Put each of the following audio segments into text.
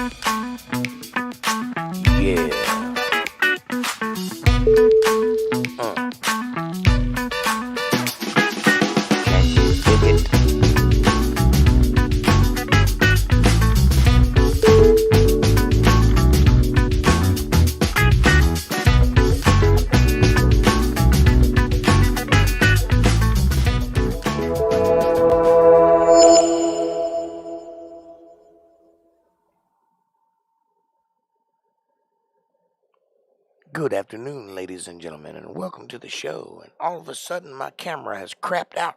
Yeah. Can you dig it? Good afternoon, ladies and gentlemen, and welcome to the show. And all of a sudden, my camera has crapped out.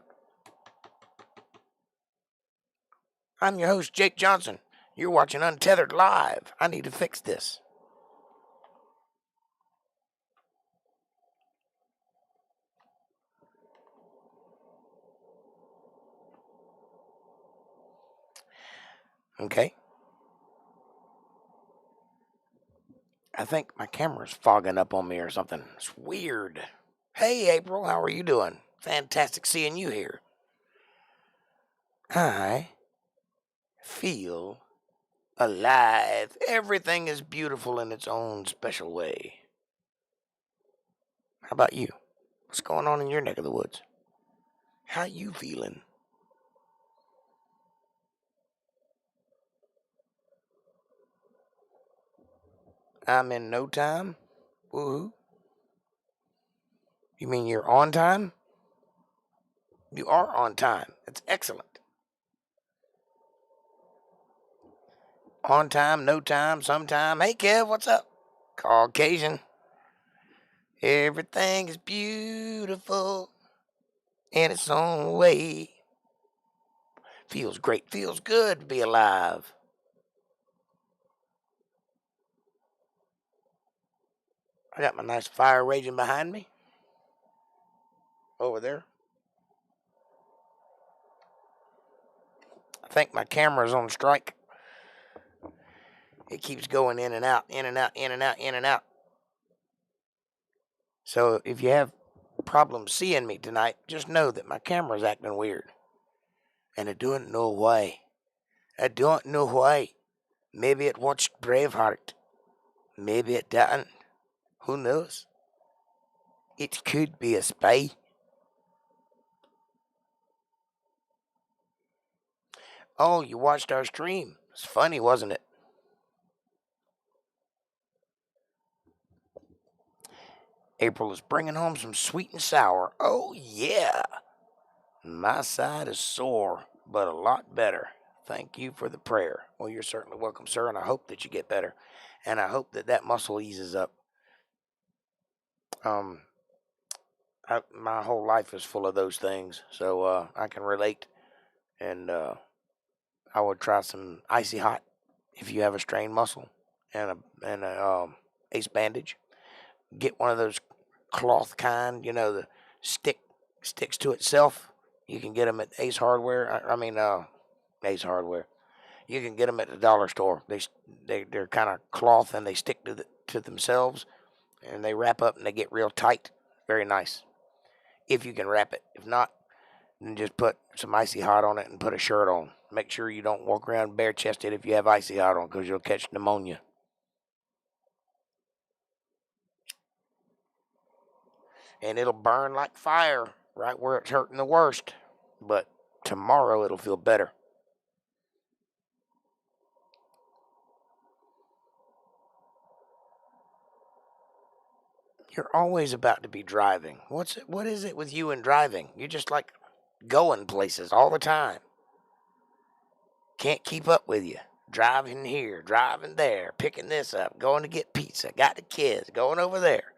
I'm your host, Jake Johnson. You're watching Untethered Live. I need to fix this. Okay. I think my camera's fogging up on me or something. It's weird. Hey, April, how are you doing? Fantastic seeing you here. I feel alive. Everything is beautiful in its own special way. How about you? What's going on in your neck of the woods? How you feeling? I'm in no time? Woohoo. You mean you're on time? You are on time. That's excellent. On time, no time, sometime. Hey, Kev, what's up? Caucasian. Everything is beautiful in its own way. Feels great. Feels good to be alive. I got my nice fire raging behind me. Over there. I think my camera's on strike. It keeps going in and out, in and out, in and out, in and out. So if you have problems seeing me tonight, just know that my camera's acting weird. And I don't know why. I don't know why. Maybe it watched Braveheart. Maybe it didn't. Who knows? It could be a spy. Oh, you watched our stream. It's funny, wasn't it? April is bringing home some sweet and sour. Oh, yeah. My side is sore, but a lot better. Thank you for the prayer. Well, you're certainly welcome, sir, and I hope that you get better. And I hope that that muscle eases up. Um, my whole life is full of those things, so I can relate. And I would try some icy hot if you have a strained muscle and a ace bandage. Get one of those cloth kind, the stick sticks to itself. You can get them at Ace Hardware. Ace Hardware. You can get them at the dollar store. They're kind of cloth and they stick to themselves, and they wrap up and they get real tight. Very nice. If you can wrap it. If not, then just put some icy hot on it and put a shirt on. Make sure you don't walk around bare chested if you have icy hot on, because you'll catch pneumonia. And it'll burn like fire right where it's hurting the worst. But tomorrow it'll feel better. You're always about to be driving. What is it with you and driving? You're just like going places all the time. Can't keep up with you. Driving here, driving there, picking this up, going to get pizza, got the kids, going over there,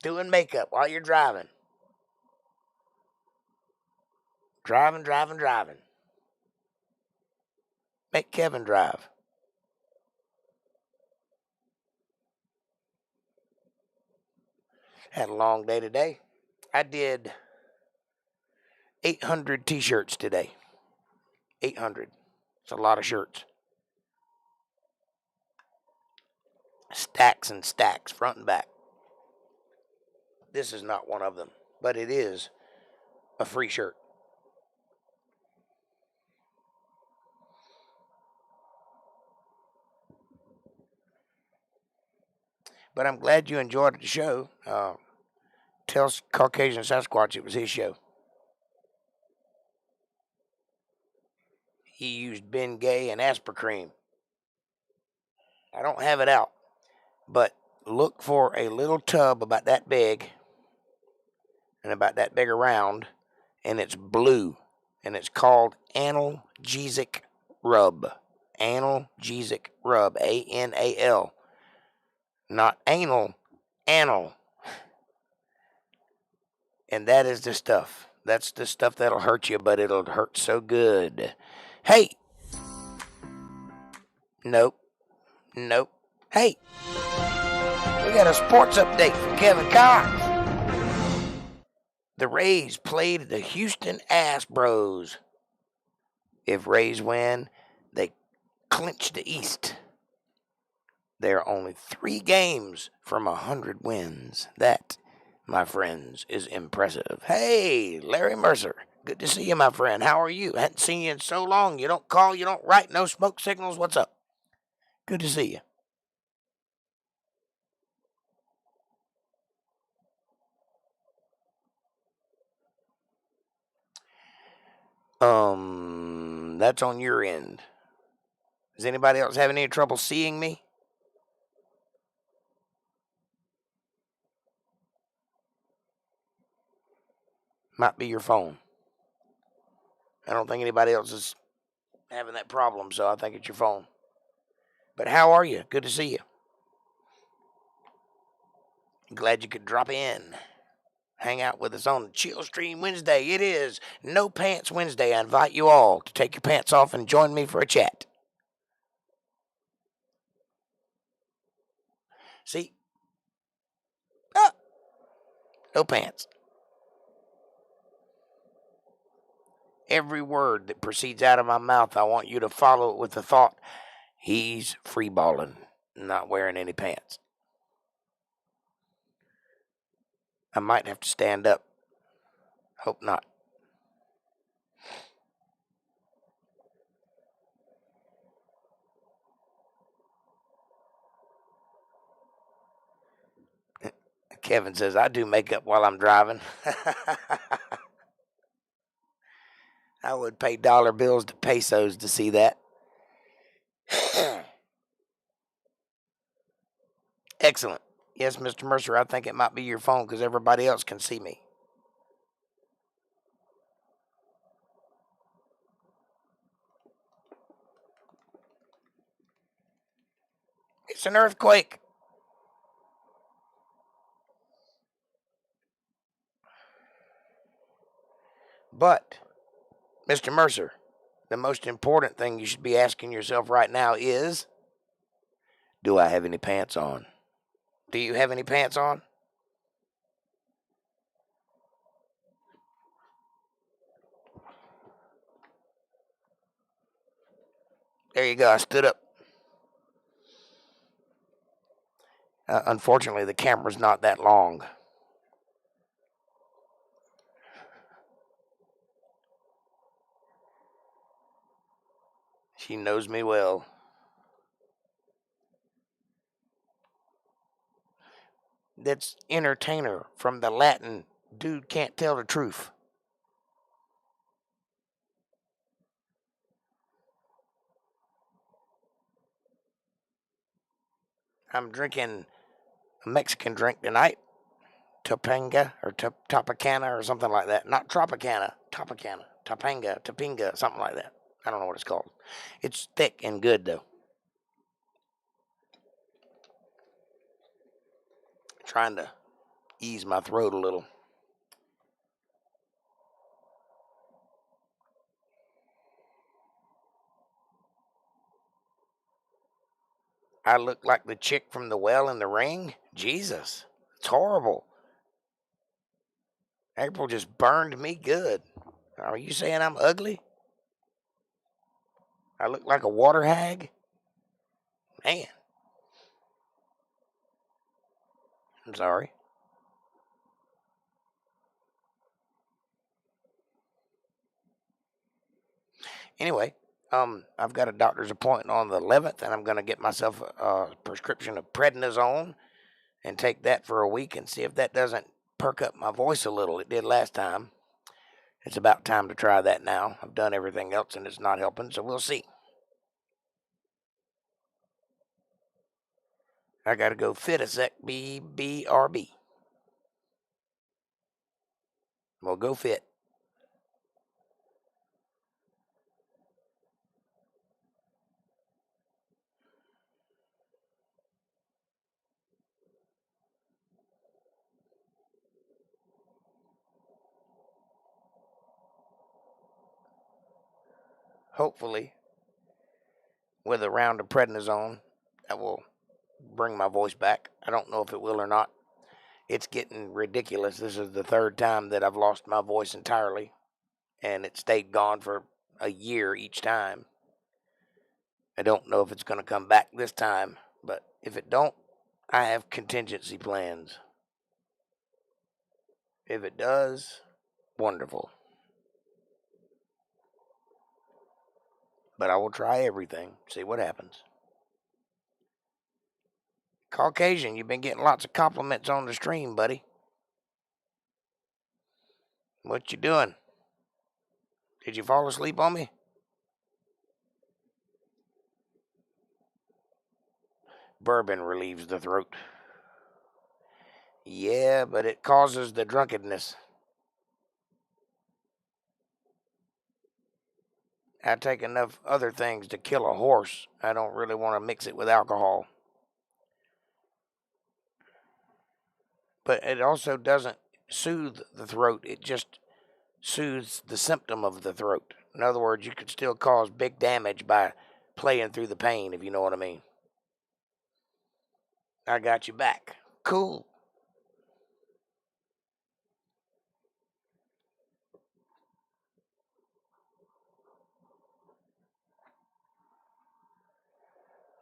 doing makeup while you're driving. Driving, driving, driving. Make Kevin drive. Had a long day today. I did 800 t-shirts today. 800. It's a lot of shirts. Stacks and stacks, front and back. This is not one of them, but it is a free shirt. But I'm glad you enjoyed the show. Tell Caucasian Sasquatch it was his show. He used Bengay and Aspercream. I don't have it out, but look for a little tub about that big and about that big around, and it's blue, and it's called analgesic rub. Analgesic rub, A-N-A-L. Not anal, anal. And that is the stuff. That's the stuff that'll hurt you, but it'll hurt so good. Hey! Nope. Hey! We got a sports update from Kevin Cox. The Rays played the Houston Astros. If Rays win, they clinch the East. They're only 3 games from 100 wins. That, my friends, is impressive. Hey, Larry Mercer. Good to see you, my friend. How are you? Hadn't seen you in so long. You don't call, you don't write, no smoke signals. What's up? Good to see you. That's on your end. Does anybody else have any trouble seeing me? Might be your phone. I don't think anybody else is having that problem, so I think it's your phone. But how are you? Good to see you. Glad you could drop in. Hang out with us on Chill Stream Wednesday. It is No Pants Wednesday. I invite you all to take your pants off and join me for a chat. See? No pants. Every word that proceeds out of my mouth, I want you to follow it with the thought, he's freeballing, not wearing any pants. I might have to stand up. Hope not. Kevin says, I do makeup while I'm driving. I would pay dollar bills to pesos to see that. Excellent. Yes, Mr. Mercer, I think it might be your phone because everybody else can see me. It's an earthquake. But, Mr. Mercer, the most important thing you should be asking yourself right now is, do I have any pants on? Do you have any pants on? There you go. I stood up. Unfortunately, the camera's not that long. She knows me well. That's entertainer from the Latin, dude can't tell the truth. I'm drinking a Mexican drink tonight. Topanga or Topacana or something like that. Not Tropicana. Topacana. Topanga, something like that. I don't know what it's called. It's thick and good, though. Trying to ease my throat a little. I look like the chick from the well in the ring? Jesus. It's horrible. April just burned me good. Are you saying I'm ugly? I look like a water hag? Man. I'm sorry. Anyway, I've got a doctor's appointment on the 11th, and I'm going to get myself a prescription of prednisone and take that for a week and see if that doesn't perk up my voice a little. It did last time. It's about time to try that now. I've done everything else and it's not helping, so we'll see. I got to go fit a sec, BBRB. Well, go fit. Hopefully, with a round of prednisone, that will bring my voice back. I don't know if it will or not. It's getting ridiculous. This is the third time that I've lost my voice entirely, and it stayed gone for a year each time. I don't know if it's going to come back this time, but if it don't, I have contingency plans. If it does, wonderful. But I will try everything, see what happens. Caucasian, you've been getting lots of compliments on the stream, buddy. What you doing? Did you fall asleep on me? Bourbon relieves the throat. Yeah, but it causes the drunkenness. I take enough other things to kill a horse. I don't really want to mix it with alcohol. But it also doesn't soothe the throat. It just soothes the symptom of the throat. In other words, you could still cause big damage by playing through the pain, if you know what I mean. I got you back. Cool.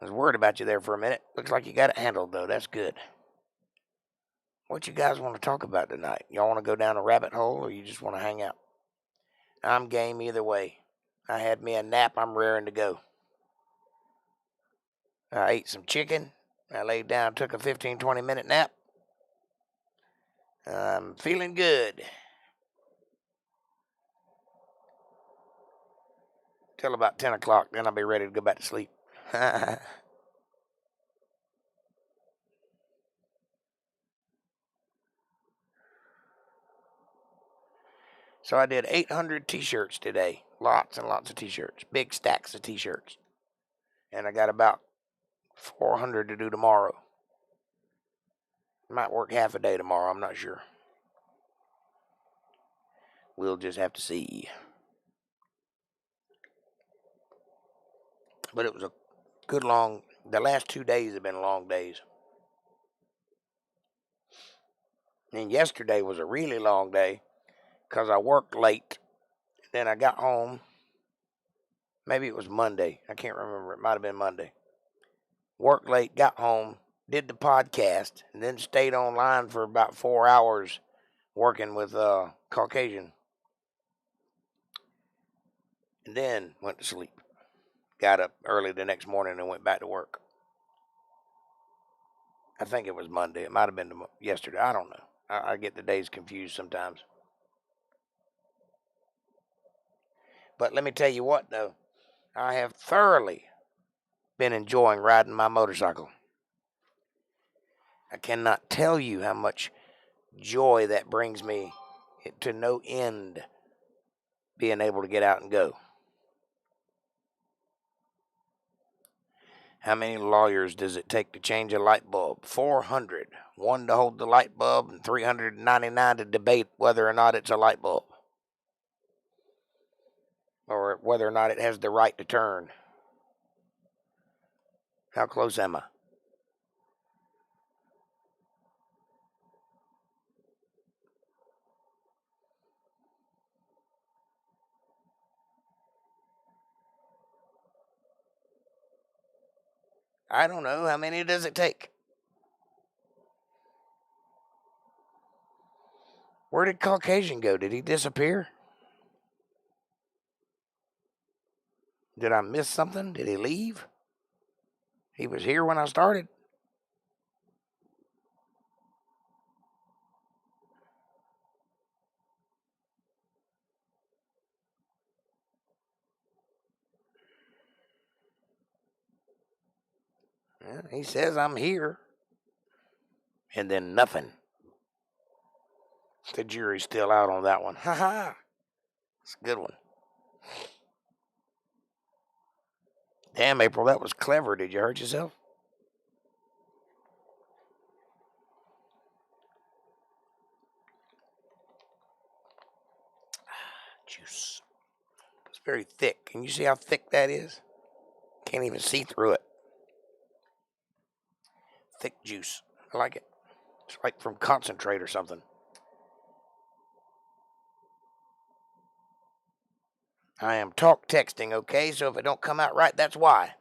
I was worried about you there for a minute. Looks like you got it handled, though. That's good. What you guys want to talk about tonight? Y'all want to go down a rabbit hole, or you just want to hang out? I'm game either way. I had me a nap. I'm raring to go. I ate some chicken. I laid down, took a 15, 20-minute nap. I'm feeling good. Till about 10 o'clock, then I'll be ready to go back to sleep. So I did 800 t-shirts today. Lots and lots of t-shirts. Big stacks of t-shirts. And I got about 400 to do tomorrow. Might work half a day tomorrow. I'm not sure. We'll just have to see. But it was a good long... The last 2 days have been long days. And yesterday was a really long day because I worked late. Then I got home. Maybe it was Monday. I can't remember. It might have been Monday. Worked late, got home, did the podcast, and then stayed online for about 4 hours working with Caucasian. And then went to sleep. Got up early the next morning and went back to work. I think it was Monday. It might have been yesterday. I don't know. I get the days confused sometimes. But let me tell you what, though. I have thoroughly been enjoying riding my motorcycle. I cannot tell you how much joy that brings me to no end, being able to get out and go. How many lawyers does it take to change a light bulb? 400. One to hold the light bulb and 399 to debate whether or not it's a light bulb. Or whether or not it has the right to turn. How close am I? I don't know. How many does it take? Where did Caucasian go? Did he disappear? Did I miss something? Did he leave? He was here when I started. Yeah, he says I'm here. And then nothing. The jury's still out on that one. Ha ha. It's a good one. Damn, April, that was clever. Did you hurt yourself? Juice. It's very thick. Can you see how thick that is? Can't even see through it. Thick juice. I like it. It's like from concentrate or something. I am talk texting, okay? So if it don't come out right, that's why.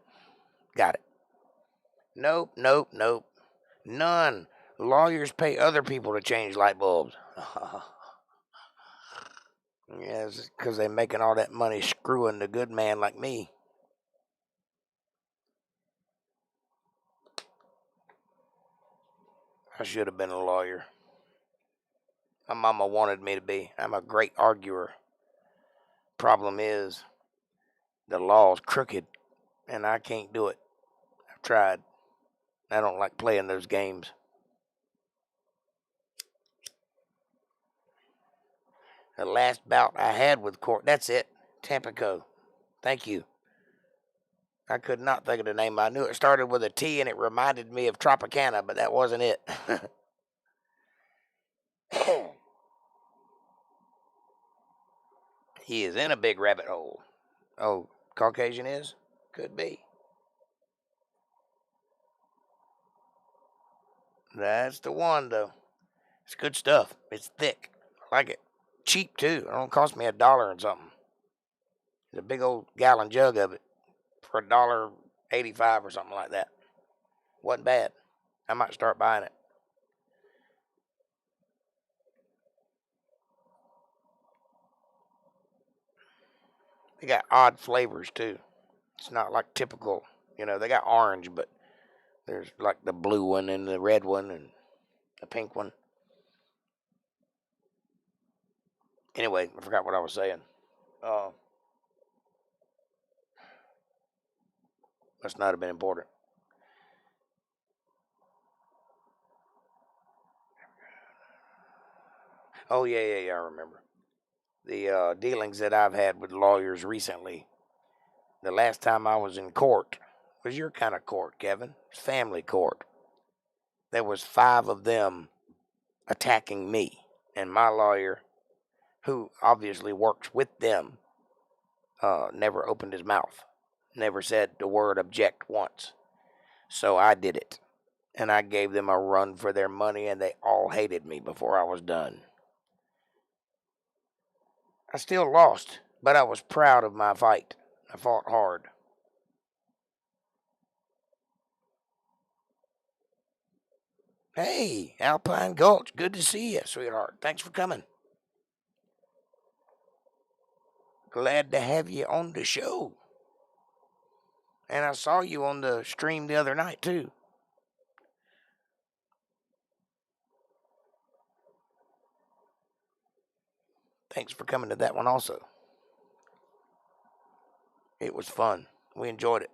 Got it. Nope, nope, nope. None. Lawyers pay other people to change light bulbs. Yes, because they're making all that money screwing the good man like me. I should have been a lawyer. My mama wanted me to be. I'm a great arguer. Problem is, the law's crooked, and I can't do it. I've tried. I don't like playing those games. The last bout I had with court, that's it. Tampico. Thank you. I could not think of the name. I knew it started with a T and it reminded me of Tropicana, but that wasn't it. He is in a big rabbit hole. Oh, Caucasian is? Could be. That's the one, though. It's good stuff. It's thick. I like it. Cheap, too. It don't cost me $1 and something. It's a big old gallon jug of it for $1.85 or something like that. Wasn't bad. I might start buying it. They got odd flavors, too. It's not like typical. They got orange, but there's like the blue one and the red one and the pink one. Anyway, I forgot what I was saying. Must not have been important. Oh, yeah, I remember. The dealings that I've had with lawyers recently. The last time I was in court was your kind of court, Kevin. It's family court. There was 5 of them attacking me, and my lawyer, who obviously works with them, never opened his mouth, never said the word object once. So I did it, and I gave them a run for their money, and they all hated me before I was done. I still lost, but I was proud of my fight. I fought hard. Hey, Alpine Gulch, good to see you, sweetheart. Thanks for coming. Glad to have you on the show. And I saw you on the stream the other night, too. Thanks for coming to that one also. It was fun. We enjoyed it.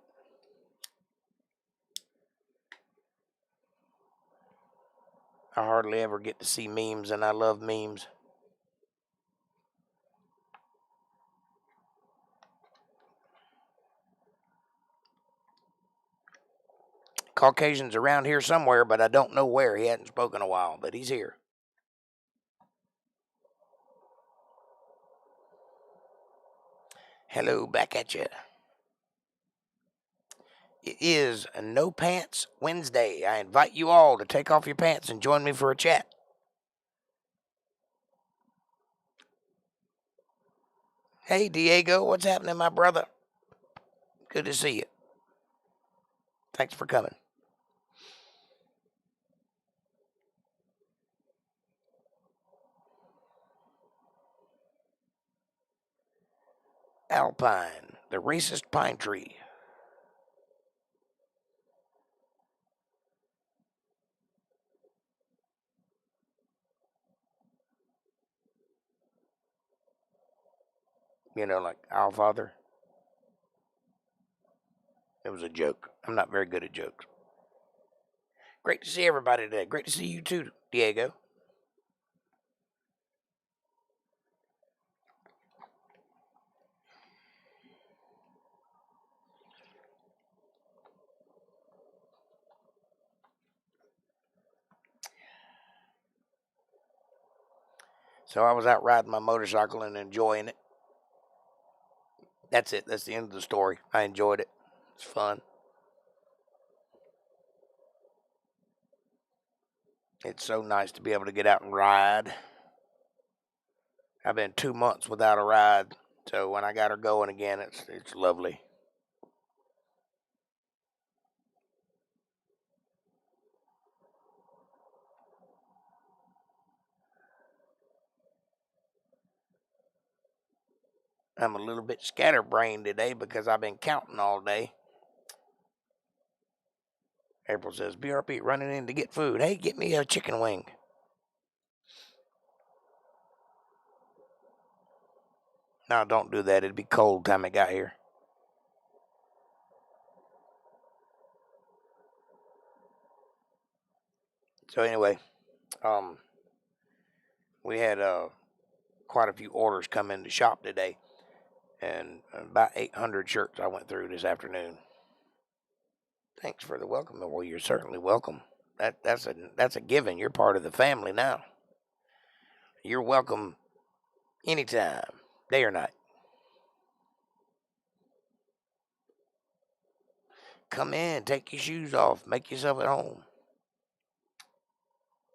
I hardly ever get to see memes, and I love memes. Caucasian's around here somewhere, but I don't know where. He hadn't spoken a while, but he's here. Hello, back at you. It is No Pants Wednesday. I invite you all to take off your pants and join me for a chat. Hey, Diego, what's happening, my brother? Good to see you. Thanks for coming. Alpine, the racist pine tree. Like Our Father. It was a joke. I'm not very good at jokes. Great to see everybody today. Great to see you too, Diego. So I was out riding my motorcycle and enjoying it. That's it. That's the end of the story. I enjoyed it. It's fun. It's so nice to be able to get out and ride. I've been 2 months without a ride, so when I got her going again, it's lovely. I'm a little bit scatterbrained today because I've been counting all day. April says, BRP running in to get food. Hey, get me a chicken wing. No, don't do that. It'd be cold time it got here. So anyway, we had quite a few orders come in the shop today, and about 800 shirts I went through this afternoon. Thanks for the welcome. Well, you're certainly welcome. That's a given. You're part of the family now. You're welcome anytime, day or night. Come in, take your shoes off, make yourself at home.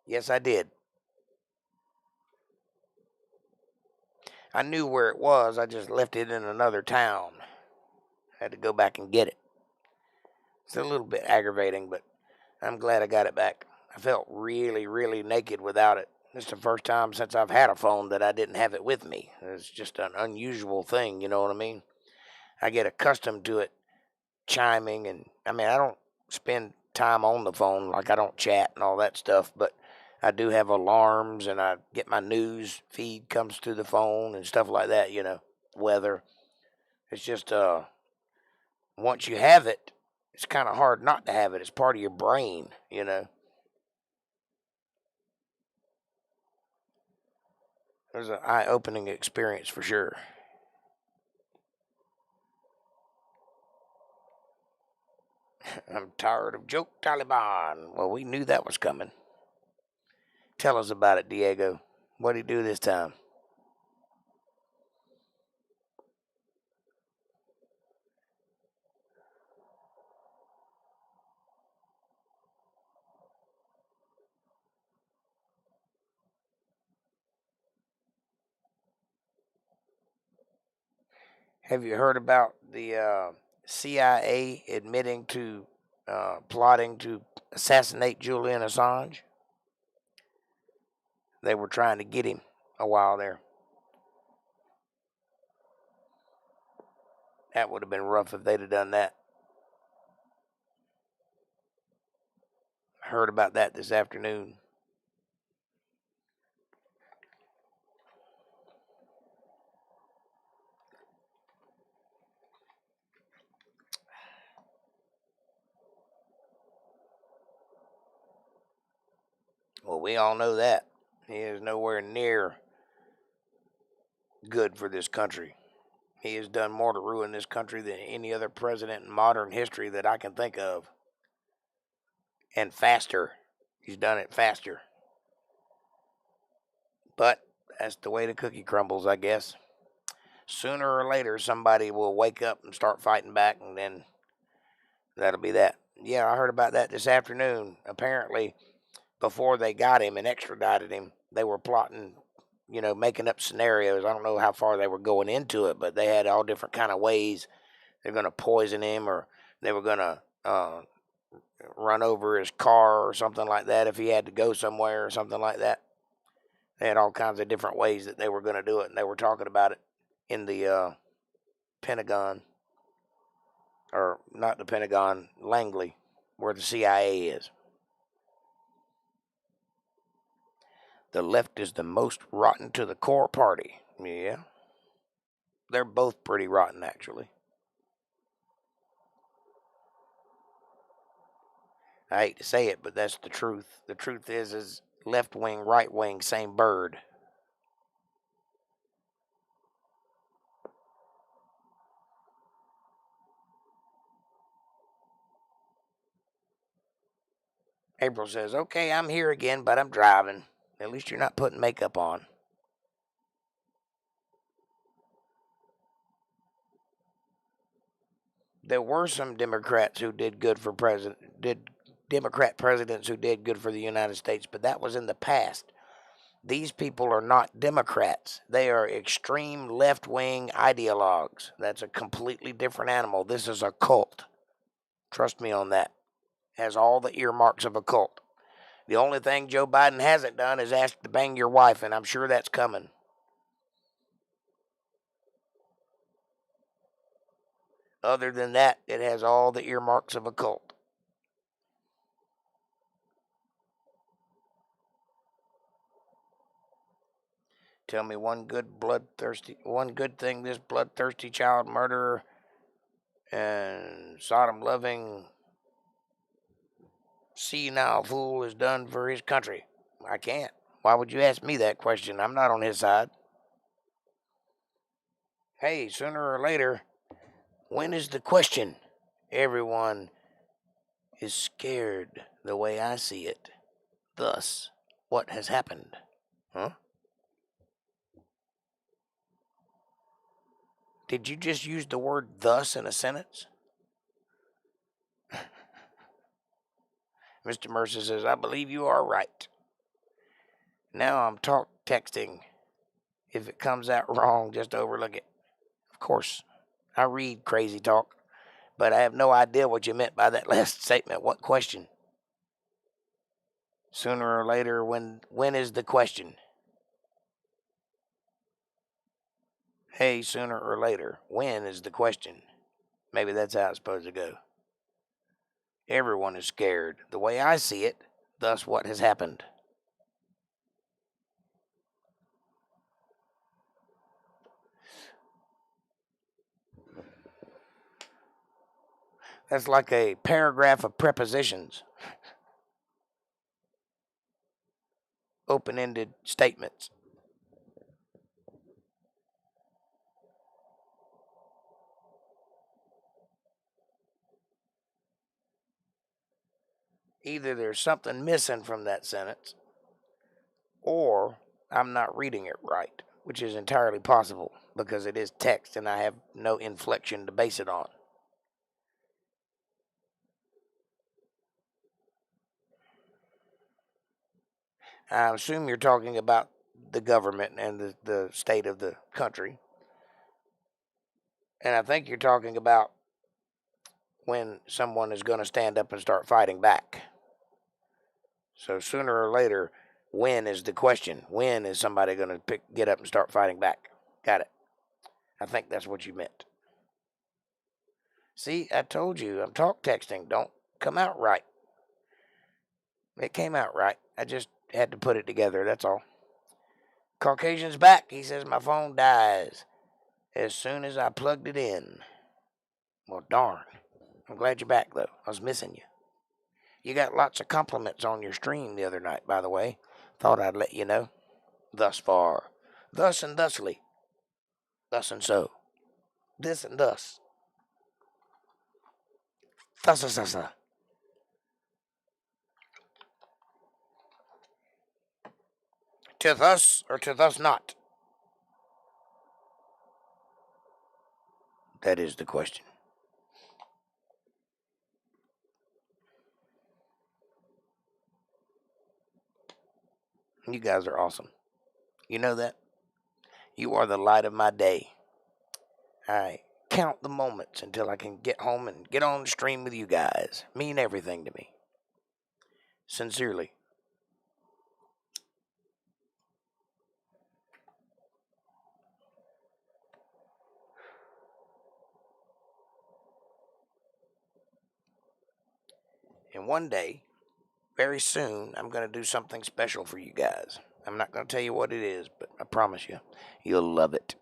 Yes, I did. I knew where it was. I just left it in another town. Had to go back and get it. It's a little bit aggravating, but I'm glad I got it back. I felt really, really naked without it. This is the first time since I've had a phone that I didn't have it with me. It's just an unusual thing, you know what I mean? I get accustomed to it chiming, and I mean, I don't spend time on the phone, like I don't chat and all that stuff, but I do have alarms, and I get my news feed comes through the phone and stuff like that, you know, weather. It's just once you have it, it's kind of hard not to have it. It's part of your brain, you know. It was an eye-opening experience for sure. I'm tired of joke Taliban. Well, we knew that was coming. Tell us about it, Diego. What'd he do this time? Have you heard about the CIA admitting to plotting to assassinate Julian Assange? They were trying to get him a while there. That would have been rough if they'd have done that. I heard about that this afternoon. Well, we all know that. He is nowhere near good for this country. He has done more to ruin this country than any other president in modern history that I can think of. And faster. He's done it faster. But that's the way the cookie crumbles, I guess. Sooner or later, somebody will wake up and start fighting back, and then that'll be that. Yeah, I heard about that this afternoon. Apparently, before they got him and extradited him, they were plotting, you know, making up scenarios. I don't know how far they were going into it, but they had all different kind of ways they're going to poison him, or they were going to run over his car or something like that if he had to go somewhere or something like that. They had all kinds of different ways that they were going to do it, and they were talking about it in the Pentagon, or not the Pentagon, Langley, where the CIA is. The left is the most rotten to the core party. Yeah. They're both pretty rotten, actually. I hate to say it, but that's the truth. The truth is left wing, right wing, same bird. April says, okay, I'm here again, but I'm driving. At least you're not putting makeup on. There were some Democrats who did good for Democrat presidents who did good for the United States, but that was in the past. These people are not Democrats. They are extreme left-wing ideologues. That's a completely different animal. This is a cult. Trust me on that. Has all the earmarks of a cult. The only thing Joe Biden hasn't done is asked to bang your wife, and I'm sure that's coming. Other than that, it has all the earmarks of a cult. Tell me one good thing this bloodthirsty child murderer and Sodom loving senile fool has done for his country. I can't. Why would you ask me that question? I'm not on his side. Hey, sooner or later, when is the question? Everyone is scared the way I see it. Thus, what has happened? Huh? Did you just use the word thus in a sentence? Mr. Mercer says, I believe you are right. Now I'm texting. If it comes out wrong, just overlook it. Of course, I read crazy talk, but I have no idea what you meant by that last statement. What question? Sooner or later, when is the question? Hey, sooner or later, when is the question? Maybe that's how it's supposed to go. Everyone is scared. The way I see it, thus what has happened. That's like a paragraph of prepositions. Open-ended statements. Either there's something missing from that sentence, or I'm not reading it right, which is entirely possible because it is text and I have no inflection to base it on. I assume you're talking about the government and the state of the country. And I think you're talking about when someone is going to stand up and start fighting back. So sooner or later, when is the question? When is somebody going to get up and start fighting back? Got it. I think that's what you meant. See, I told you, I'm talk texting. Don't come out right. It came out right. I just had to put it together, that's all. Caucasian's back. He says my phone dies as soon as I plugged it in. Well, darn. I'm glad you're back, though. I was missing you. You got lots of compliments on your stream the other night, by the way. Thought I'd let you know. Thus far. Thus and thusly. Thus and so. This and thus. Thus and thus. To thus or to thus not? That is the question. You guys are awesome. You know that? You are the light of my day. I count the moments until I can get home and get on the stream with you guys. Mean everything to me. Sincerely. And one day, very soon, I'm going to do something special for you guys. I'm not going to tell you what it is, but I promise you, you'll love it.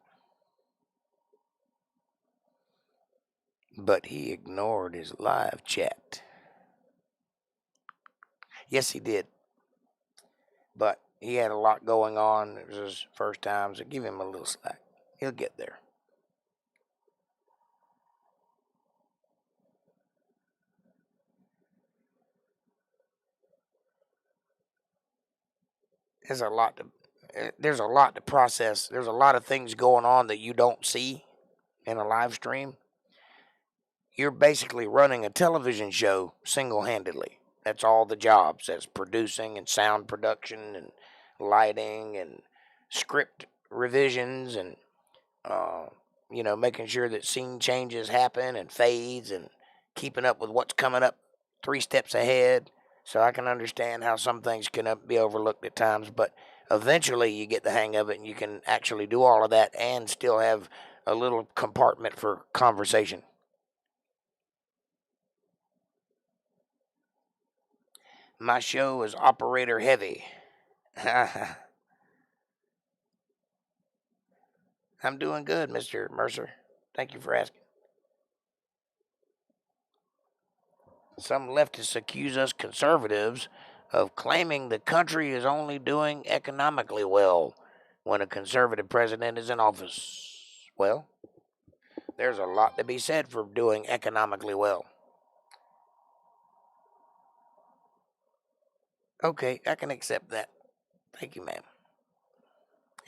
But he ignored his live chat. Yes, he did. But he had a lot going on. It was his first time, so give him a little slack. He'll get there. There's a lot to there's a lot to process. There's a lot of things going on that you don't see in a live stream. You're basically running a television show single-handedly. That's all the jobs. That's producing and sound production and lighting and script revisions and uh, making sure that scene changes happen and fades and keeping up with what's coming up 3 steps ahead. So I can understand how some things can be overlooked at times, but eventually you get the hang of it and you can actually do all of that and still have a little compartment for conversation. My show is operator heavy. I'm doing good, Mr. Mercer. Thank you for asking. Some leftists accuse us conservatives of claiming the country is only doing economically well when a conservative president is in office. Well, there's a lot to be said for doing economically well. Okay, I can accept that. Thank you, ma'am.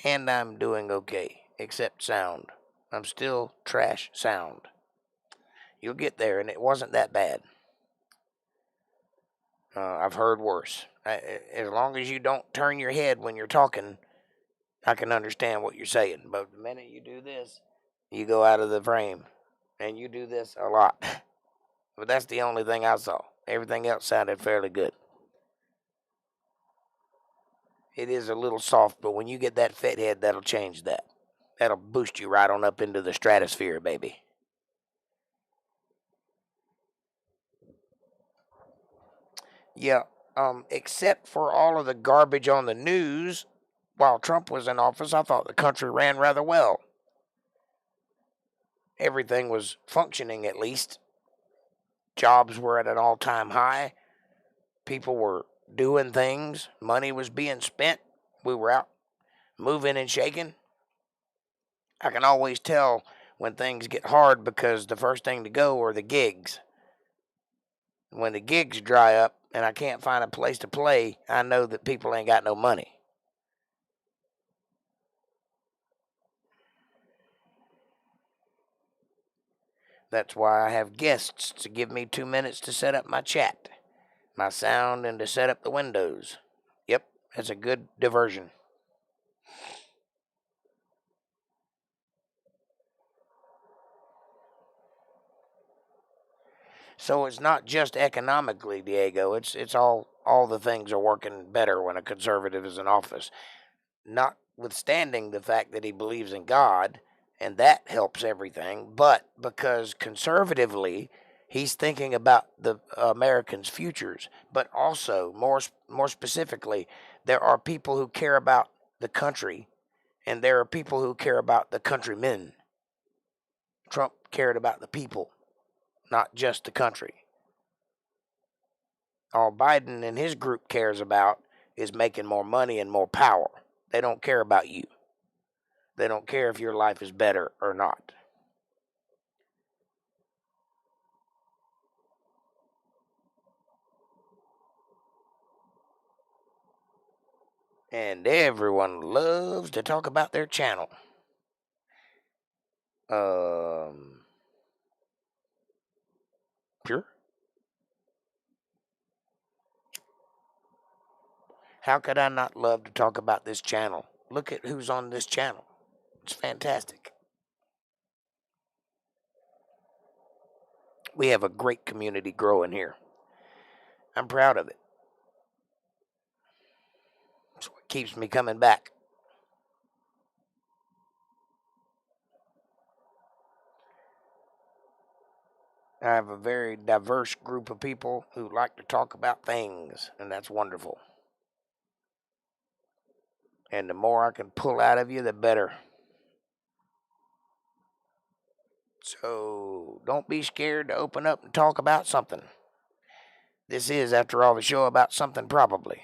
And I'm doing okay, except sound. I'm still trash sound. You'll get there, and it wasn't that bad. I've heard worse. As long as you don't turn your head when you're talking, I can understand what you're saying. But the minute you do this, you go out of the frame. And you do this a lot. But that's the only thing I saw. Everything else sounded fairly good. It is a little soft, but when you get that fat head, that'll change that. That'll boost you right on up into the stratosphere, baby. Yeah, except for all of the garbage on the news while Trump was in office, I thought the country ran rather well. Everything was functioning at least. Jobs were at an all-time high. People were doing things. Money was being spent. We were out moving and shaking. I can always tell when things get hard because the first thing to go are the gigs. When the gigs dry up and I can't find a place to play, I know that people ain't got no money. That's why I have guests to give me 2 minutes to set up my chat, my sound, and to set up the windows. Yep, that's a good diversion. So it's not just economically, Diego. It's all the things are working better when a conservative is in office. Notwithstanding the fact that he believes in God, and that helps everything, but because conservatively he's thinking about the Americans' futures, but also more specifically, there are people who care about the country, and there are people who care about the countrymen. Trump cared about the people, not just the country. All Biden and his group cares about is making more money and more power. They don't care about you. They don't care if your life is better or not. And everyone loves to talk about their channel. Um, sure. How could I not love to talk about this channel? Look at who's on this channel. It's fantastic. We have a great community growing here. I'm proud of it. It's what keeps me coming back. I have a very diverse group of people who like to talk about things, and that's wonderful. And the more I can pull out of you, the better. So don't be scared to open up and talk about something. This is, after all, the show about something probably.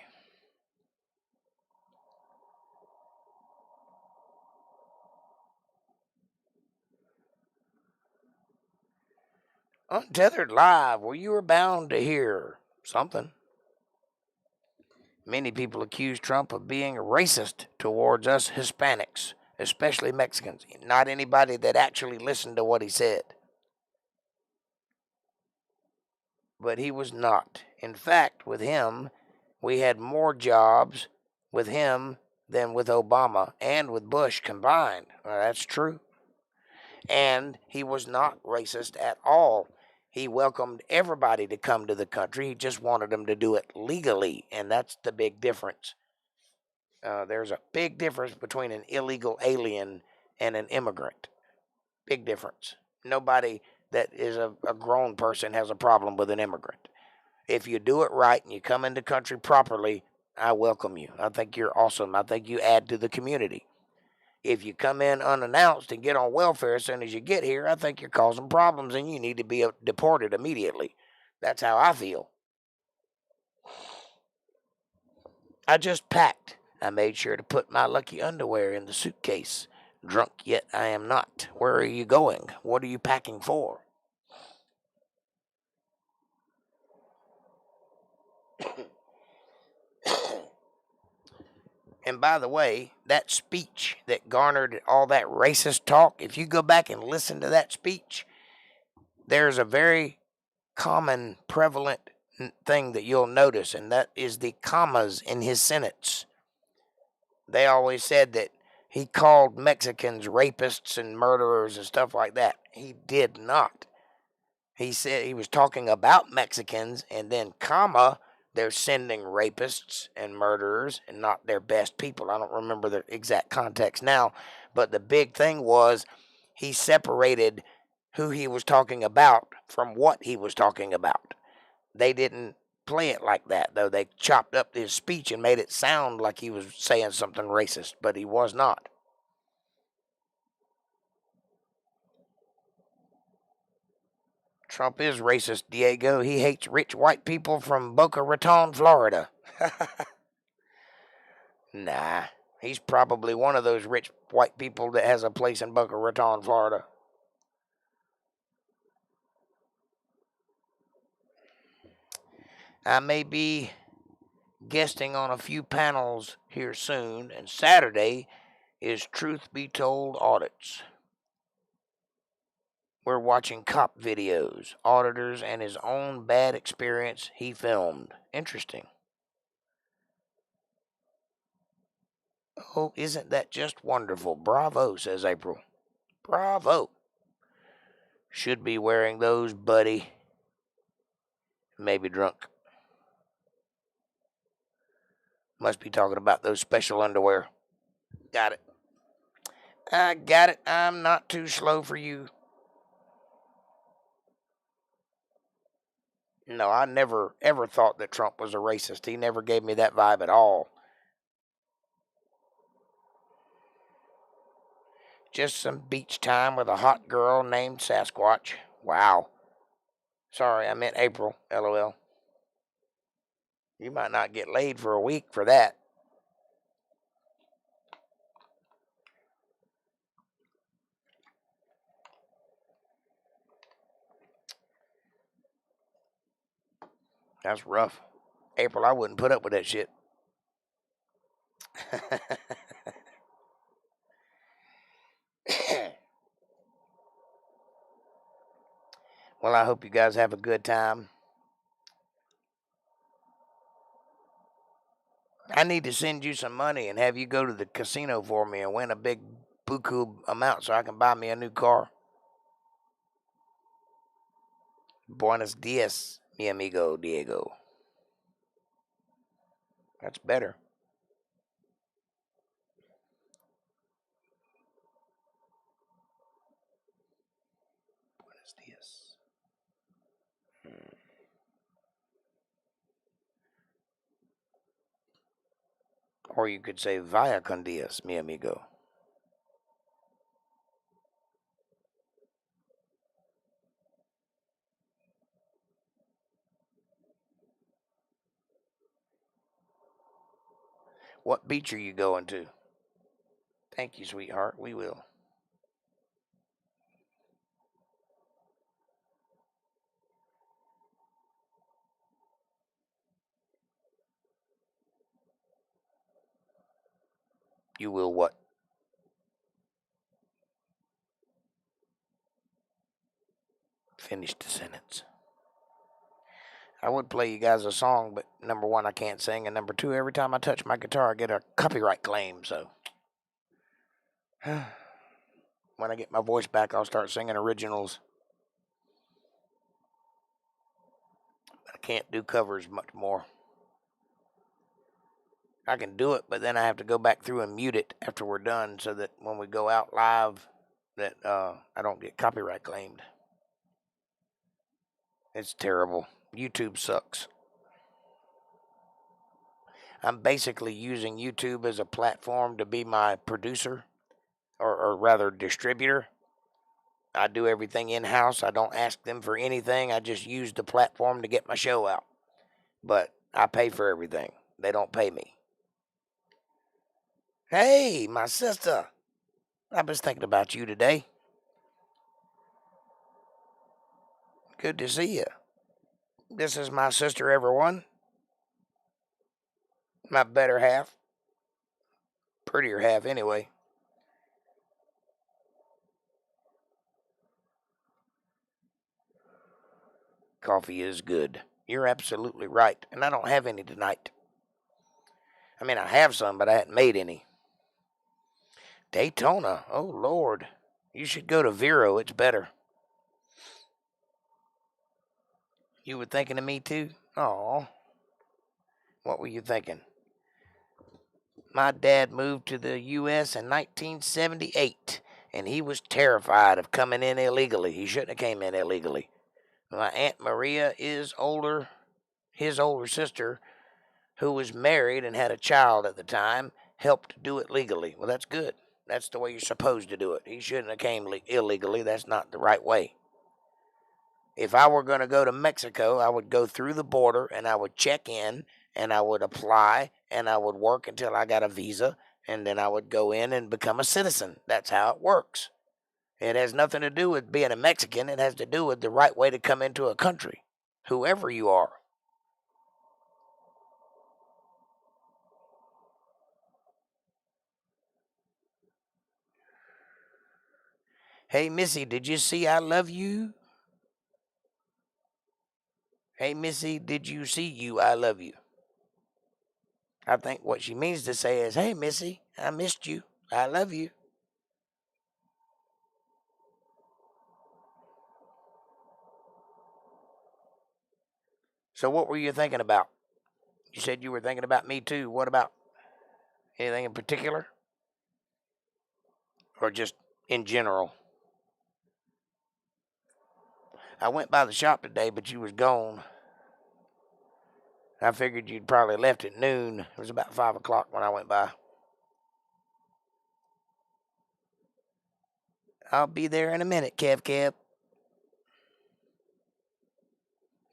Untethered Live, where you are bound to hear something. Many people accuse Trump of being racist towards us Hispanics, especially Mexicans. Not anybody that actually listened to what he said. But he was not. In fact, with him, we had more jobs with him than with Obama and with Bush combined. Well, that's true. And he was not racist at all. He welcomed everybody to come to the country. He just wanted them to do it legally, and that's the big difference. There's a big difference between an illegal alien and an immigrant. Big difference. Nobody that is a grown person has a problem with an immigrant. If you do it right and you come into country properly, I welcome you. I think you're awesome. I think you add to the community. If you come in unannounced and get on welfare as soon as you get here, I think you're causing problems and you need to be deported immediately. That's how I feel. I just packed. I made sure to put my lucky underwear in the suitcase. Drunk yet I am not. Where are you going? What are you packing for? And by the way, that speech that garnered all that racist talk, if you go back and listen to that speech, there's a very common, prevalent thing that you'll notice, and that is the commas in his sentence. They always said that he called Mexicans rapists and murderers and stuff like that. He did not. He said he was talking about Mexicans, and then comma, they're sending rapists and murderers and not their best people. I don't remember the exact context now, but the big thing was he separated who he was talking about from what he was talking about. They didn't play it like that, though. They chopped up his speech and made it sound like he was saying something racist, but he was not. Trump is racist, Diego. He hates rich white people from Boca Raton, Florida. Nah, he's probably one of those rich white people that has a place in Boca Raton, Florida. I may be guesting on a few panels here soon, and Saturday is Truth Be Told Audits. We're watching cop videos, auditors, and his own bad experience he filmed. Interesting. Oh, isn't that just wonderful? Bravo, says April. Bravo. Should be wearing those, buddy. Maybe drunk. Must be talking about those special underwear. Got it. I got it. I'm not too slow for you. No, I never, ever thought that Trump was a racist. He never gave me that vibe at all. Just some beach time with a hot girl named Sasquatch. Wow. Sorry, I meant April. LOL. You might not get laid for a week for that. That's rough. April, I wouldn't put up with that shit. Well, I hope you guys have a good time. I need to send you some money and have you go to the casino for me and win a big buku amount so I can buy me a new car. Buenos dias, mi amigo Diego. That's better. Buenos dias. Or you could say vaya con dias, mi amigo. What beach are you going to? Thank you, sweetheart. We will. You will what? Finish the sentence. I would play you guys a song, but number one, I can't sing, and number two, every time I touch my guitar, I get a copyright claim, so. When I get my voice back, I'll start singing originals. I can't do covers much more. I can do it, but then I have to go back through and mute it after we're done so that when we go out live, that I don't get copyright claimed. It's terrible. YouTube sucks. I'm basically using YouTube as a platform to be my producer, or rather distributor. I do everything in-house. I don't ask them for anything. I just use the platform to get my show out. But I pay for everything. They don't pay me. Hey, my sister. I was thinking about you today. Good to see you. This is my sister, everyone. My better half. Prettier half, anyway. Coffee is good. You're absolutely right. And I don't have any tonight. I mean, I have some, but I hadn't made any. Daytona. Oh, Lord. You should go to Vero. It's better. You were thinking of me, too? Aw. What were you thinking? My dad moved to the U.S. in 1978, and he was terrified of coming in illegally. He shouldn't have came in illegally. My Aunt Maria is older. His older sister, who was married and had a child at the time, helped do it legally. Well, that's good. That's the way you're supposed to do it. He shouldn't have came illegally. That's not the right way. If I were going to go to Mexico, I would go through the border and I would check in and I would apply and I would work until I got a visa and then I would go in and become a citizen. That's how it works. It has nothing to do with being a Mexican. It has to do with the right way to come into a country, whoever you are. Hey, Missy, did you see I love you? Hey, Missy, did you see you I love you? I think what she means to say is, hey, Missy, I missed you. I love you. So what were you thinking about? You said you were thinking about me too. What about anything in particular? Or just in general? I went by the shop today, but you was gone. I figured you'd probably left at noon. It was about 5 o'clock when I went by. I'll be there in a minute, Kev.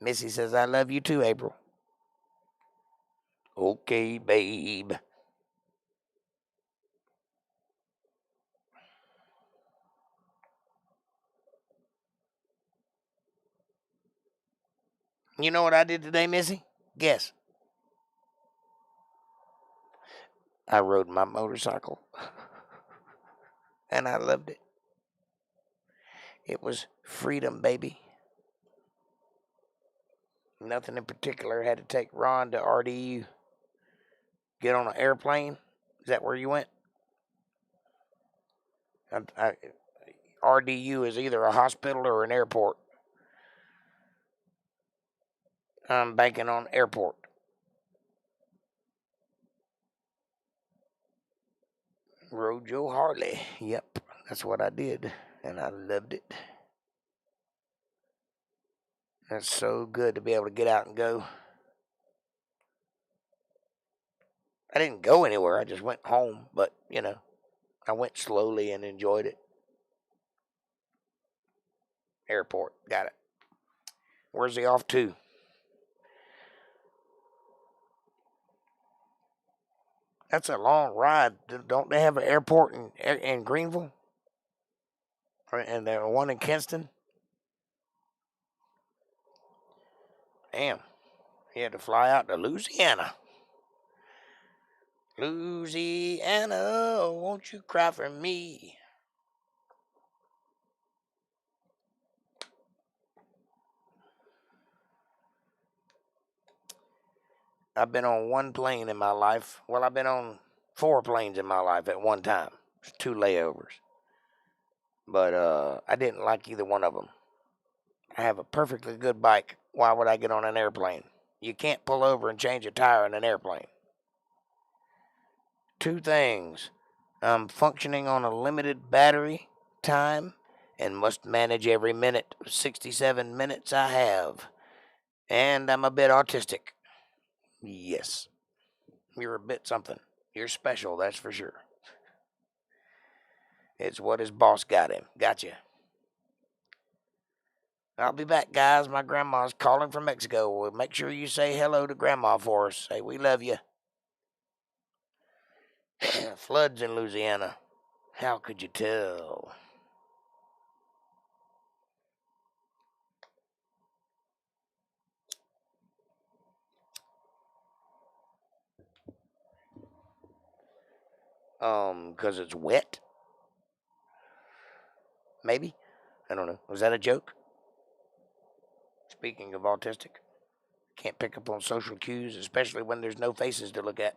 Missy says I love you too, April. Okay, babe. You know what I did today, Missy? Guess. I rode my motorcycle. And I loved it. It was freedom, baby. Nothing in particular. Had to take Ron to RDU. Get on an airplane. Is that where you went? RDU is either a hospital or an airport. I'm banking on airport. Rode your Harley. Yep, that's what I did. And I loved it. That's so good to be able to get out and go. I didn't go anywhere. I just went home. But, I went slowly and enjoyed it. Airport. Got it. Where's he off to? That's a long ride. Don't they have an airport in Greenville? And there one in Kinston? Damn. He had to fly out to Louisiana. Louisiana, won't you cry for me? I've been on one plane in my life. Well, I've been on 4 planes in my life at one time. 2 layovers. But I didn't like either one of them. I have a perfectly good bike. Why would I get on an airplane? You can't pull over and change a tire in an airplane. 2 things. I'm functioning on a limited battery time and must manage every minute of 67 minutes I have. And I'm a bit autistic. Yes. You're a bit something. You're special, that's for sure. It's what his boss got him. Gotcha. I'll be back, guys. My grandma's calling from Mexico. Well, make sure you say hello to Grandma for us. Say we love you. Floods in Louisiana. How could you tell? Because it's wet? Maybe? I don't know. Was that a joke? Speaking of autistic, can't pick up on social cues, especially when there's no faces to look at.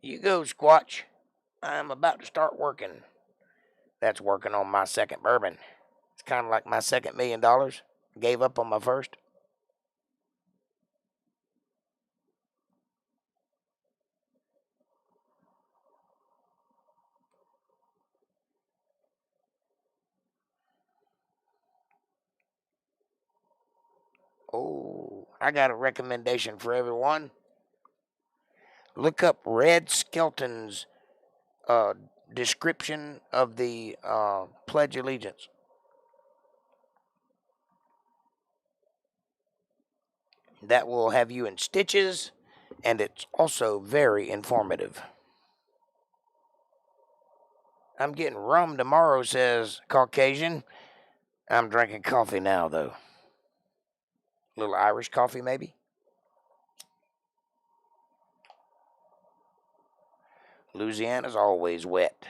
You go, Squatch. I'm about to start working. That's working on my second bourbon. It's kind of like my second $1,000,000. Gave up on my first. Oh, I got a recommendation for everyone. Look up Red Skelton's uh, description of the Pledge of Allegiance. That will have you in stitches, and it's also very informative. I'm getting rum tomorrow, says Caucasian. I'm drinking coffee now, though. A little Irish coffee, maybe? Louisiana's always wet.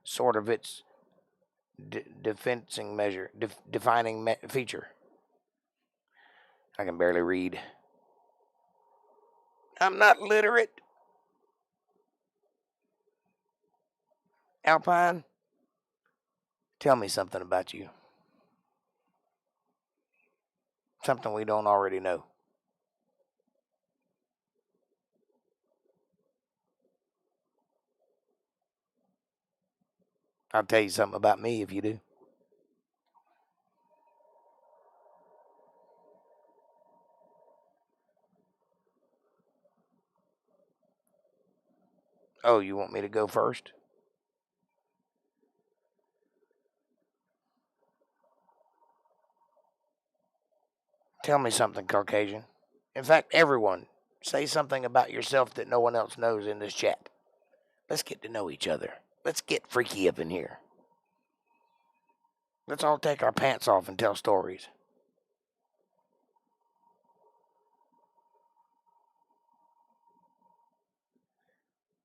Sort of its defining feature. I can barely read. I'm not literate. Alpine, tell me something about you. Something we don't already know. I'll tell you something about me if you do. Oh, you want me to go first? Tell me something, Caucasian. In fact, everyone, say something about yourself that no one else knows in this chat. Let's get to know each other. Let's get freaky up in here. Let's all take our pants off and tell stories.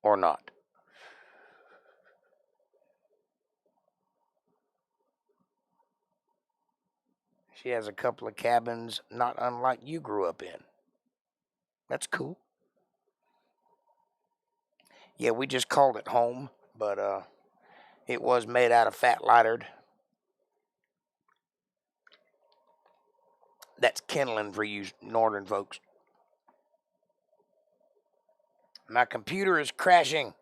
Or not. She has a couple of cabins not unlike you grew up in. That's cool. Yeah, we just called it home, but it was made out of fat lightered. That's kindling for you northern folks. My computer is crashing.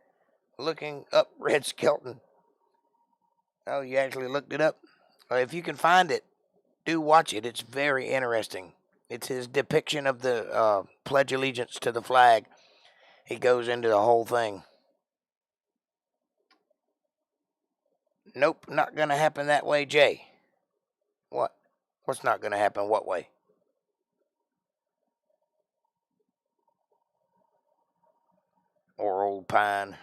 Looking up Red Skelton. Oh, you actually looked it up? Well, if you can find it, do watch it. It's very interesting. It's his depiction of the Pledge Allegiance to the flag. He goes into the whole thing. Nope, not going to happen that way, Jay. What? What's not going to happen what way? or old pine.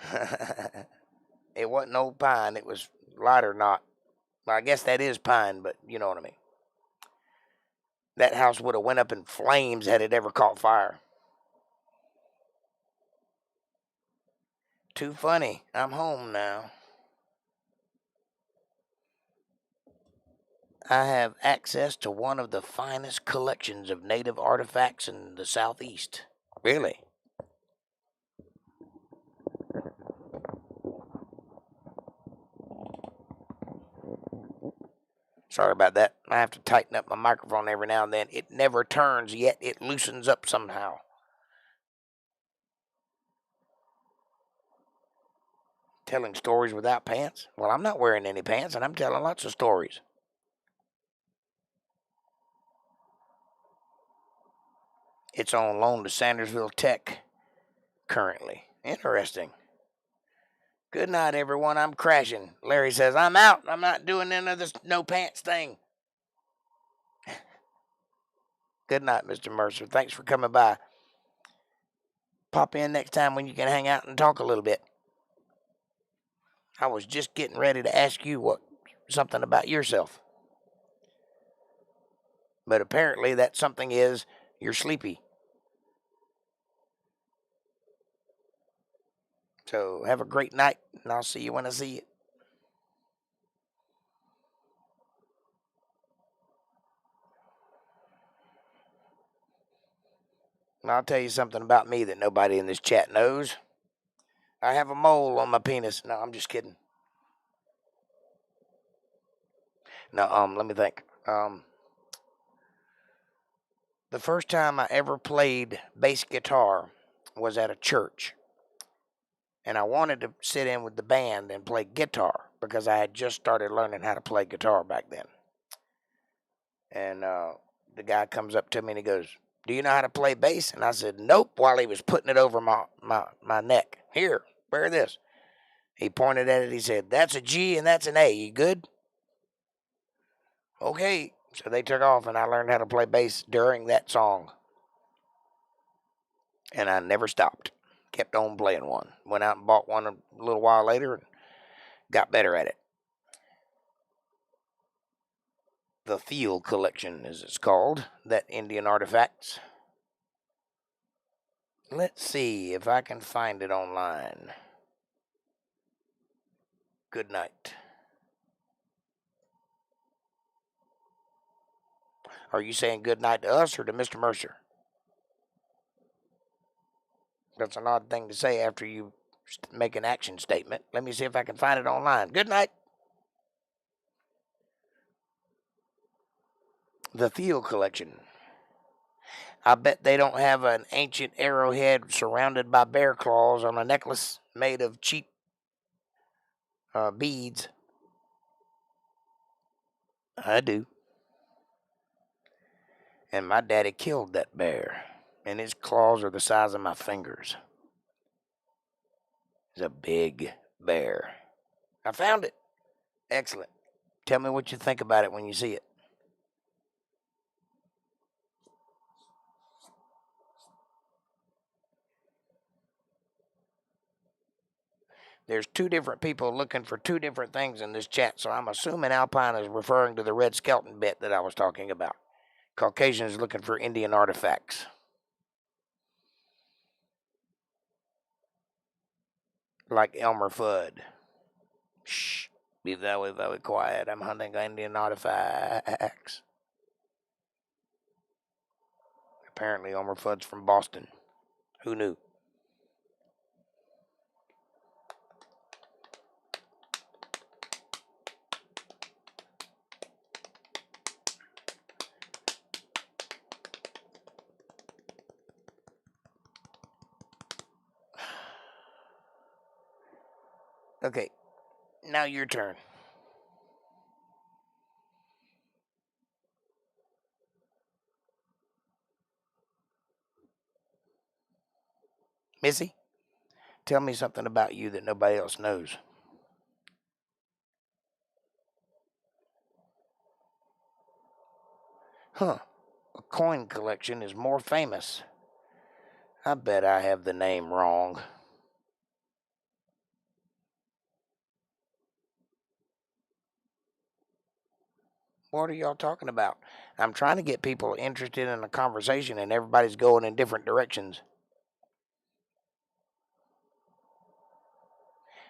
It wasn't old pine. It was lighter knot. Well, I guess that is pine, but you know what I mean. That house would have went up in flames had it ever caught fire. Too funny. I'm home now. I have access to one of the finest collections of native artifacts in the Southeast. Really? Sorry about that. I have to tighten up my microphone every now and then. It never turns, yet it loosens up somehow. Telling stories without pants? Well, I'm not wearing any pants, and I'm telling lots of stories. It's on loan to Sandersville Tech currently. Interesting. Good night, everyone. I'm crashing. Larry says, I'm out. I'm not doing none of this no pants thing. Good night, Mr. Mercer. Thanks for coming by. Pop in next time when you can hang out and talk a little bit. I was just getting ready to ask you something about yourself. But apparently that something is you're sleepy. So have a great night, and I'll see you when I see you. And I'll tell you something about me that nobody in this chat knows. I have a mole on my penis. No, I'm just kidding. No, let me think. The first time I ever played bass guitar was at a church. And I wanted to sit in with the band and play guitar because I had just started learning how to play guitar back then. And the guy comes up to me and he goes, do you know how to play bass? And I said, nope, while he was putting it over my neck. Here, wear this. He pointed at it. He said, that's a G and that's an A. You good? Okay. So they took off and I learned how to play bass during that song. And I never stopped. Kept on playing one. Went out and bought one a little while later and got better at it. The Thiel Collection, as it's called, that Indian artifacts. Let's see if I can find it online. Good night. Are you saying good night to us or to Mr. Mercer? That's an odd thing to say after you make an action statement. Let me see if I can find it online. Good night. The Thiel Collection. I bet they don't have an ancient arrowhead surrounded by bear claws on a necklace made of cheap beads. I do. And my daddy killed that bear, and his claws are the size of my fingers. It's a big bear. I found it. Excellent. Tell me what you think about it when you see it. There's two different people looking for two different things in this chat, so I'm assuming Alpine is referring to the Red Skeleton bit that I was talking about. Caucasian is looking for Indian artifacts. Like Elmer Fudd. Shh. Be very, very quiet. I'm hunting Indian artifacts. Apparently Elmer Fudd's from Boston. Who knew? Okay, now your turn. Missy, tell me something about you that nobody else knows. Huh, a coin collection is more famous. I bet I have the name wrong. What are y'all talking about? I'm trying to get people interested in a conversation, and everybody's going in different directions.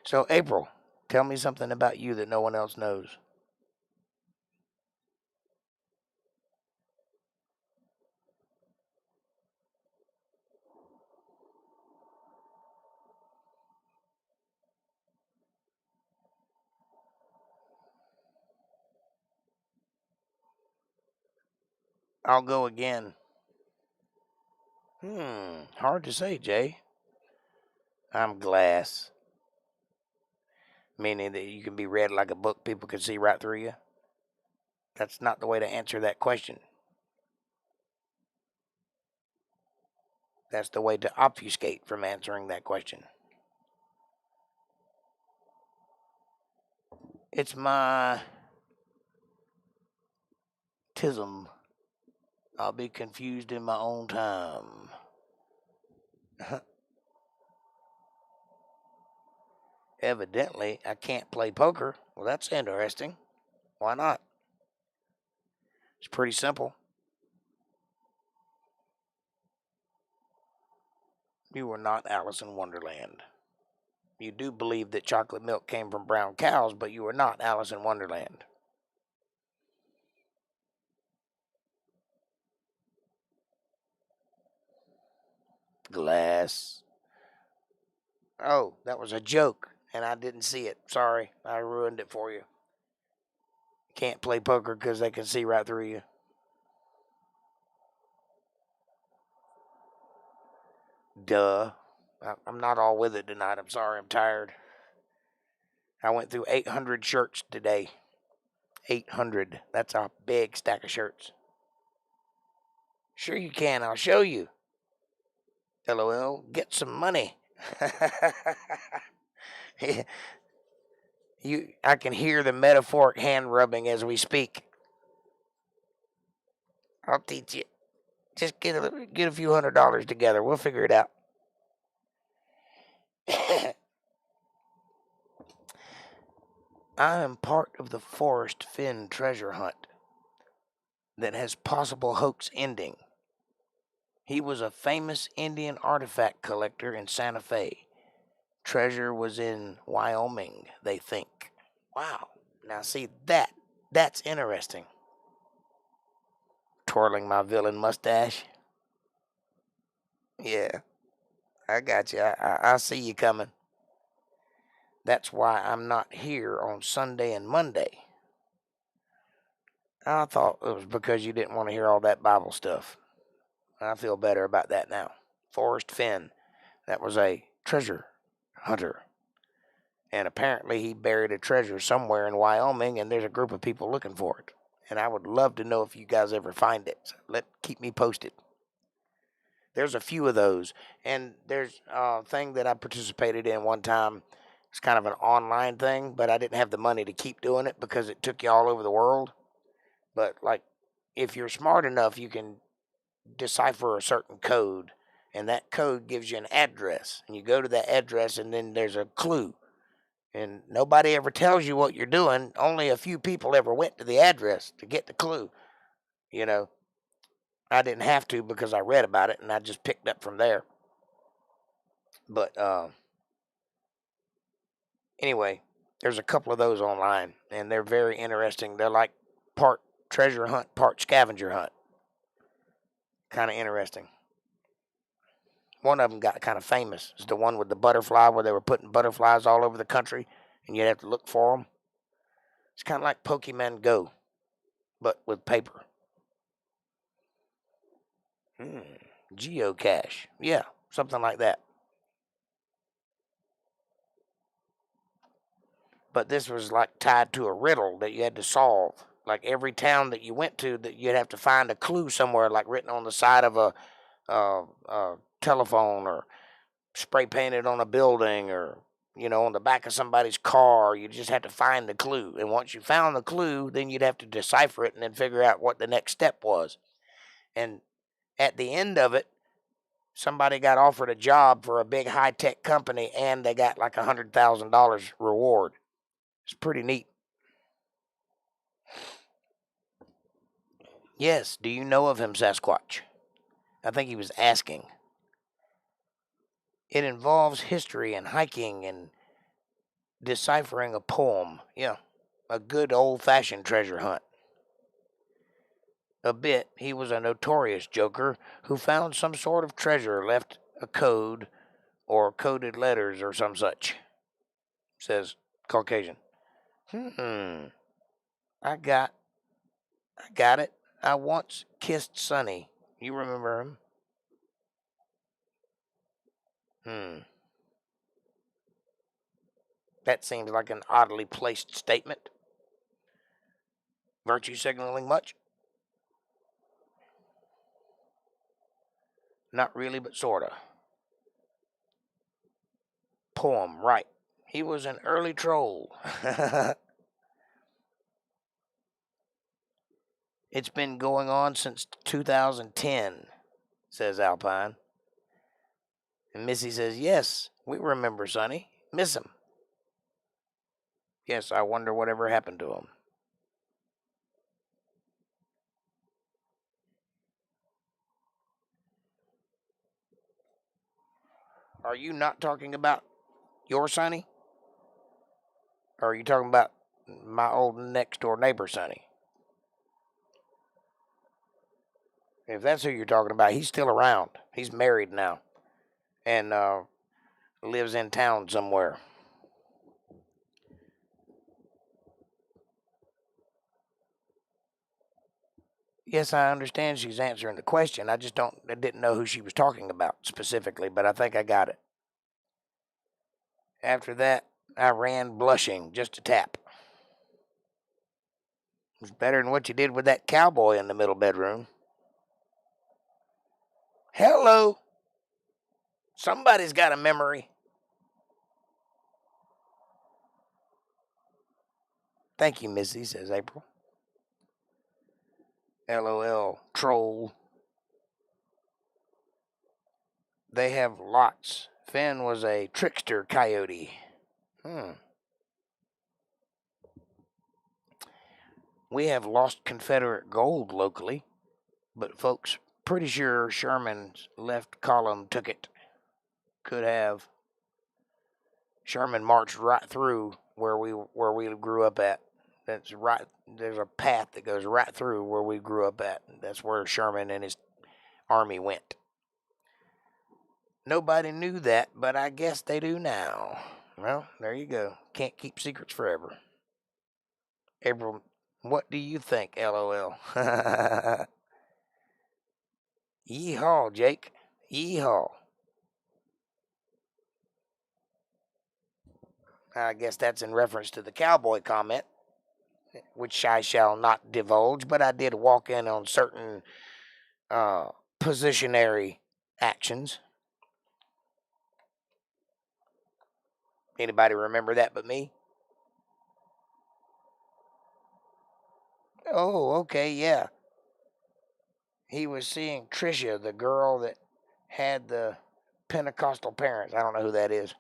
So, April, tell me something about you that no one else knows. I'll go again. Hard to say, Jay. I'm glass, meaning that you can be read like a book, people can see right through you. That's not the way to answer that question. That's the way to obfuscate from answering that question. It's my tism. I'll be confused in my own time. Evidently, I can't play poker. Well, that's interesting. Why not? It's pretty simple. You are not Alice in Wonderland. You do believe that chocolate milk came from brown cows, but you are not Alice in Wonderland. Glass. Oh, that was a joke, and I didn't see it. Sorry, I ruined it for you. Can't play poker because they can see right through you. Duh. I'm not all with it tonight. I'm sorry. I'm tired. I went through 800 shirts today. 800. That's a big stack of shirts. Sure you can. I'll show you. LOL. Get some money. I can hear the metaphoric hand rubbing as we speak. I'll teach you. Just get a few $100 together. We'll figure it out. I am part of the Forrest Fenn treasure hunt that has possible hoax ending. He was a famous Indian artifact collector in Santa Fe. Treasure was in Wyoming, they think. Wow. Now see that's interesting. Twirling my villain mustache. Yeah, I got you. I see you coming. That's why I'm not here on Sunday and Monday. I thought it was because you didn't want to hear all that Bible stuff. I feel better about that now. Forrest Fenn, that was a treasure hunter. And apparently he buried a treasure somewhere in Wyoming, and there's a group of people looking for it. And I would love to know if you guys ever find it. So keep me posted. There's a few of those. And there's a thing that I participated in one time. It's kind of an online thing, but I didn't have the money to keep doing it because it took you all over the world. But, like, if you're smart enough, you can decipher a certain code, and that code gives you an address. And you go to that address, and then there's a clue. And nobody ever tells you what you're doing. Only a few people ever went to the address to get the clue. You know, I didn't have to because I read about it, and I just picked up from there. But anyway, there's a couple of those online, and they're very interesting. They're like part treasure hunt, part scavenger hunt. Kind of interesting. One of them got kind of famous. It's the one with the butterfly where they were putting butterflies all over the country, and you'd have to look for them. It's kind of like Pokemon Go, but with paper. Geocache. Yeah, something like that. But this was like tied to a riddle that you had to solve. Like every town that you went to, that you'd have to find a clue somewhere, like written on the side of a telephone, or spray painted on a building, or on the back of somebody's car. You just had to find the clue, and once you found the clue, then you'd have to decipher it and then figure out what the next step was. And at the end of it, somebody got offered a job for a big high-tech company, and they got like $100,000 reward. It's pretty neat. Yes, do you know of him, Sasquatch? I think he was asking. It involves history and hiking and deciphering a poem. Yeah, a good old-fashioned treasure hunt. A bit. He was a notorious joker who found some sort of treasure, left a code or coded letters or some such, says Caucasian. I got it. I once kissed Sonny. You remember him? That seems like an oddly placed statement. Virtue signaling much? Not really, but sorta. Poem, right. He was an early troll. It's been going on since 2010, says Alpine. And Missy says, yes, we remember Sonny. Miss him. Yes, I wonder whatever happened to him. Are you not talking about your Sonny? Or are you talking about my old next door neighbor Sonny? If that's who you're talking about, he's still around. He's married now and lives in town somewhere. Yes, I understand she's answering the question. I didn't know who she was talking about specifically, but I think I got it. After that, I ran blushing just a tap. It was better than what you did with that cowboy in the middle bedroom. Hello. Somebody's got a memory. Thank you, Missy, says April. LOL, troll. They have lots. Finn was a trickster coyote. We have lost Confederate gold locally, but folks pretty sure Sherman's left column took it. Could have. Sherman marched right through where we grew up at. That's right. There's a path that goes right through where we grew up at. That's where Sherman and his army went. Nobody knew that, but I guess they do now. Well, there you go. Can't keep secrets forever. April, what do you think? LOL. Yeehaw, Jake. Yeehaw. I guess that's in reference to the cowboy comment, which I shall not divulge, but I did walk in on certain positionary actions. Anybody remember that but me? Oh, okay, yeah. He was seeing Tricia, the girl that had the Pentecostal parents. I don't know who that is.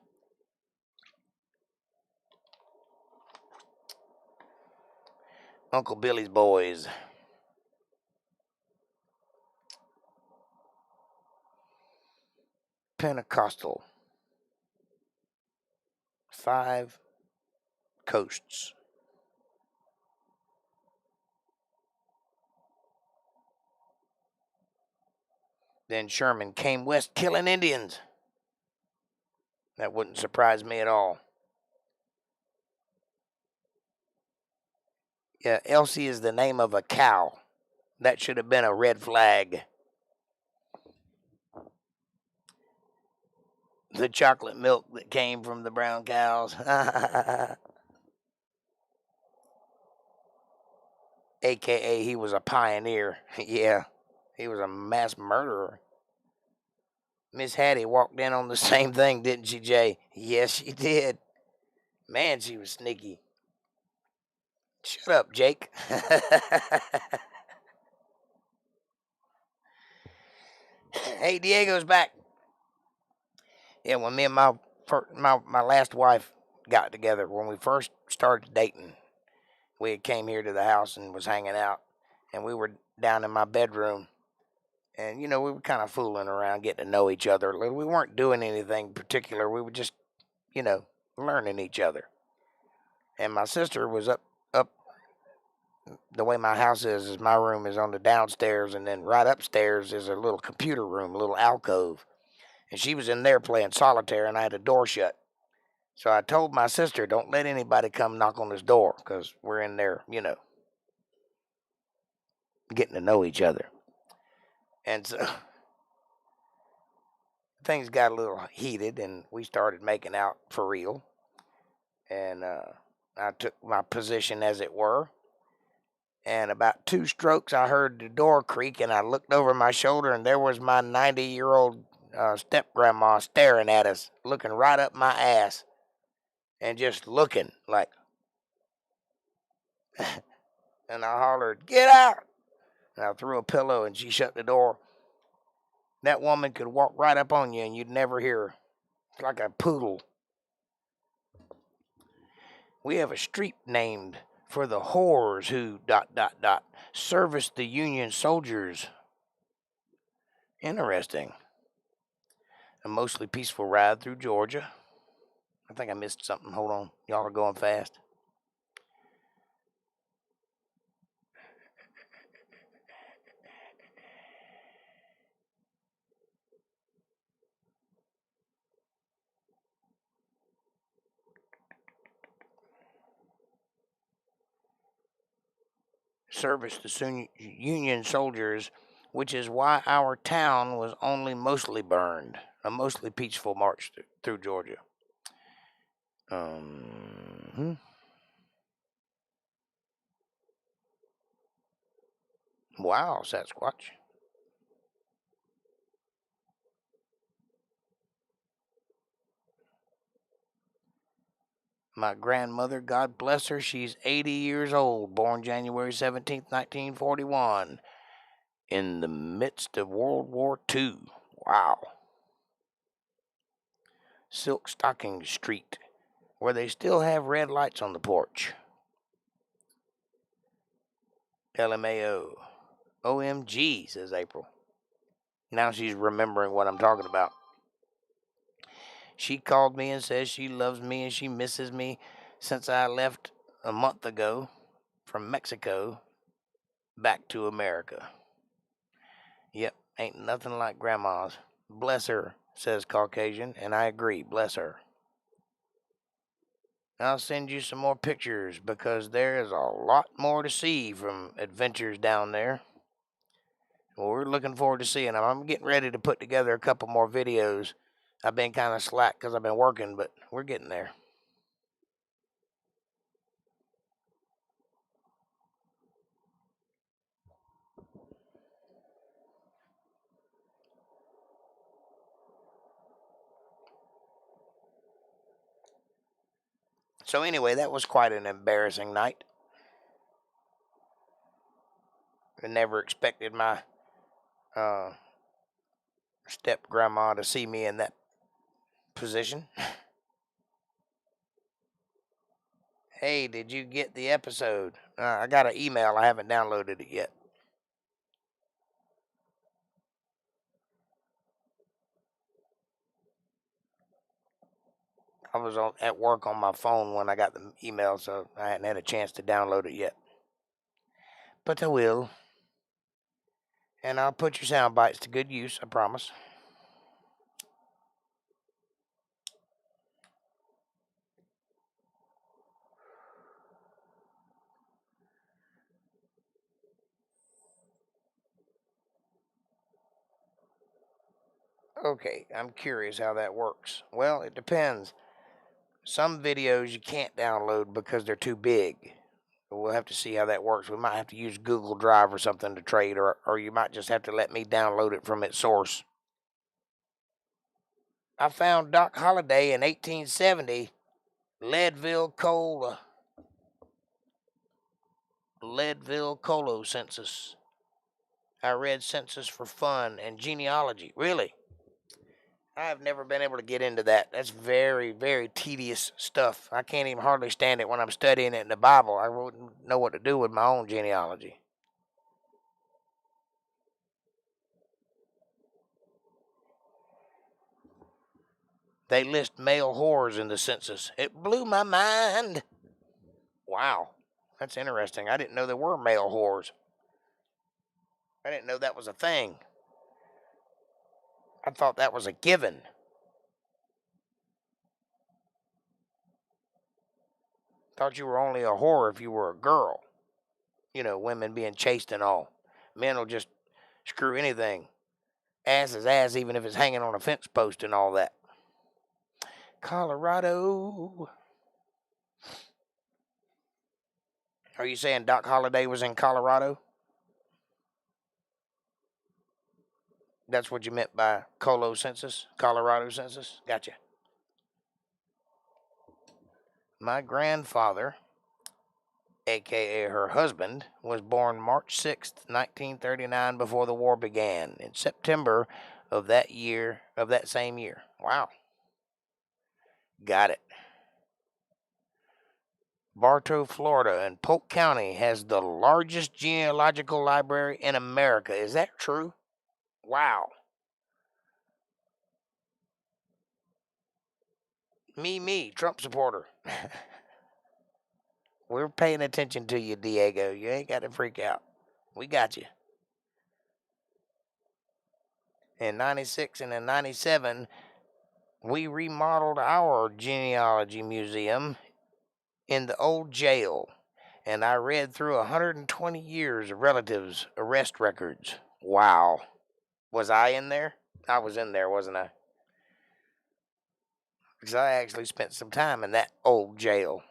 Uncle Billy's boys. Pentecostal. 5 coasts. Then Sherman came west killing Indians. That wouldn't surprise me at all. Yeah, Elsie is the name of a cow. That should have been a red flag. The chocolate milk that came from the brown cows. AKA he was a pioneer. Yeah, he was a mass murderer. Miss Hattie walked in on the same thing, didn't she, Jay? Yes, she did. Man, she was sneaky. Shut up, Jake. Hey, Diego's back. Yeah, when me and my last wife got together, when we first started dating, we came here to the house and was hanging out, and we were down in my bedroom. And, we were kind of fooling around, getting to know each other. We weren't doing anything particular. We were just, learning each other. And my sister was up the way my house is my room is on the downstairs, and then right upstairs is a little computer room, a little alcove. And she was in there playing solitaire, and I had a door shut. So I told my sister, don't let anybody come knock on this door, because we're in there, getting to know each other. And so things got a little heated, and we started making out for real. And I took my position, as it were. And about 2 strokes, I heard the door creak, and I looked over my shoulder, and there was my 90-year-old step-grandma staring at us, looking right up my ass, and just looking like, and I hollered, "Get out!" And I threw a pillow, and she shut the door. That woman could walk right up on you, and you'd never hear her. It's like a poodle. We have a street named for the whores who ... serviced the Union soldiers. Interesting. A mostly peaceful ride through Georgia. I think I missed something. Hold on. Y'all are going fast. Serviced the Union soldiers, which is why our town was only mostly burned. A mostly peaceful march through Georgia. Wow, Sasquatch. My grandmother, God bless her, she's 80 years old, born January 17th, 1941, in the midst of World War II. Wow. Silk Stocking Street, where they still have red lights on the porch. LMAO. OMG, says April. Now she's remembering what I'm talking about. She called me and says she loves me and she misses me since I left a month ago from Mexico back to America. Yep, ain't nothing like grandma's. Bless her, says Caucasian, and I agree, bless her. I'll send you some more pictures because there is a lot more to see from adventures down there. Well, we're looking forward to seeing them. I'm getting ready to put together a couple more videos. I've been kind of slack because I've been working, but we're getting there. So anyway, that was quite an embarrassing night. I never expected my step-grandma to see me in that position. Hey, did you get the episode? I got an email. I haven't downloaded it yet. I was at work on my phone when I got the email, so I hadn't had a chance to download it yet. But I will. And I'll put your sound bites to good use, I promise. Okay, I'm curious how that works. Well, it depends. Some videos you can't download because they're too big. We'll have to see how that works. We might have to use Google Drive or something to trade, or you might just have to let me download it from its source. I found Doc Holliday in 1870, Leadville Coal census. I read census for fun and genealogy. Really? I've never been able to get into that. That's very, very tedious stuff. I can't even hardly stand it when I'm studying it in the Bible. I wouldn't know what to do with my own genealogy. They list male whores in the census. It blew my mind. Wow, that's interesting. I didn't know there were male whores. I didn't know that was a thing. I thought that was a given. Thought you were only a whore if you were a girl. You know, women being chaste and all. Men will just screw anything. Ass is ass, even if it's hanging on a fence post and all that. Colorado. Are you saying Doc Holliday was in Colorado? That's what you meant by Colo census? Colorado census? Gotcha. My grandfather, a.k.a. her husband, was born March 6th, 1939, before the war began, in September of that same year. Wow. Got it. Bartow, Florida, and Polk County has the largest genealogical library in America. Is that true? Wow. Me, Trump supporter. We're paying attention to you, Diego. You ain't got to freak out. We got you. In 96 and in 97, we remodeled our genealogy museum in the old jail, and I read through 120 years of relatives' arrest records. Wow. Was I in there? I was in there, wasn't I? Because I actually spent some time in that old jail.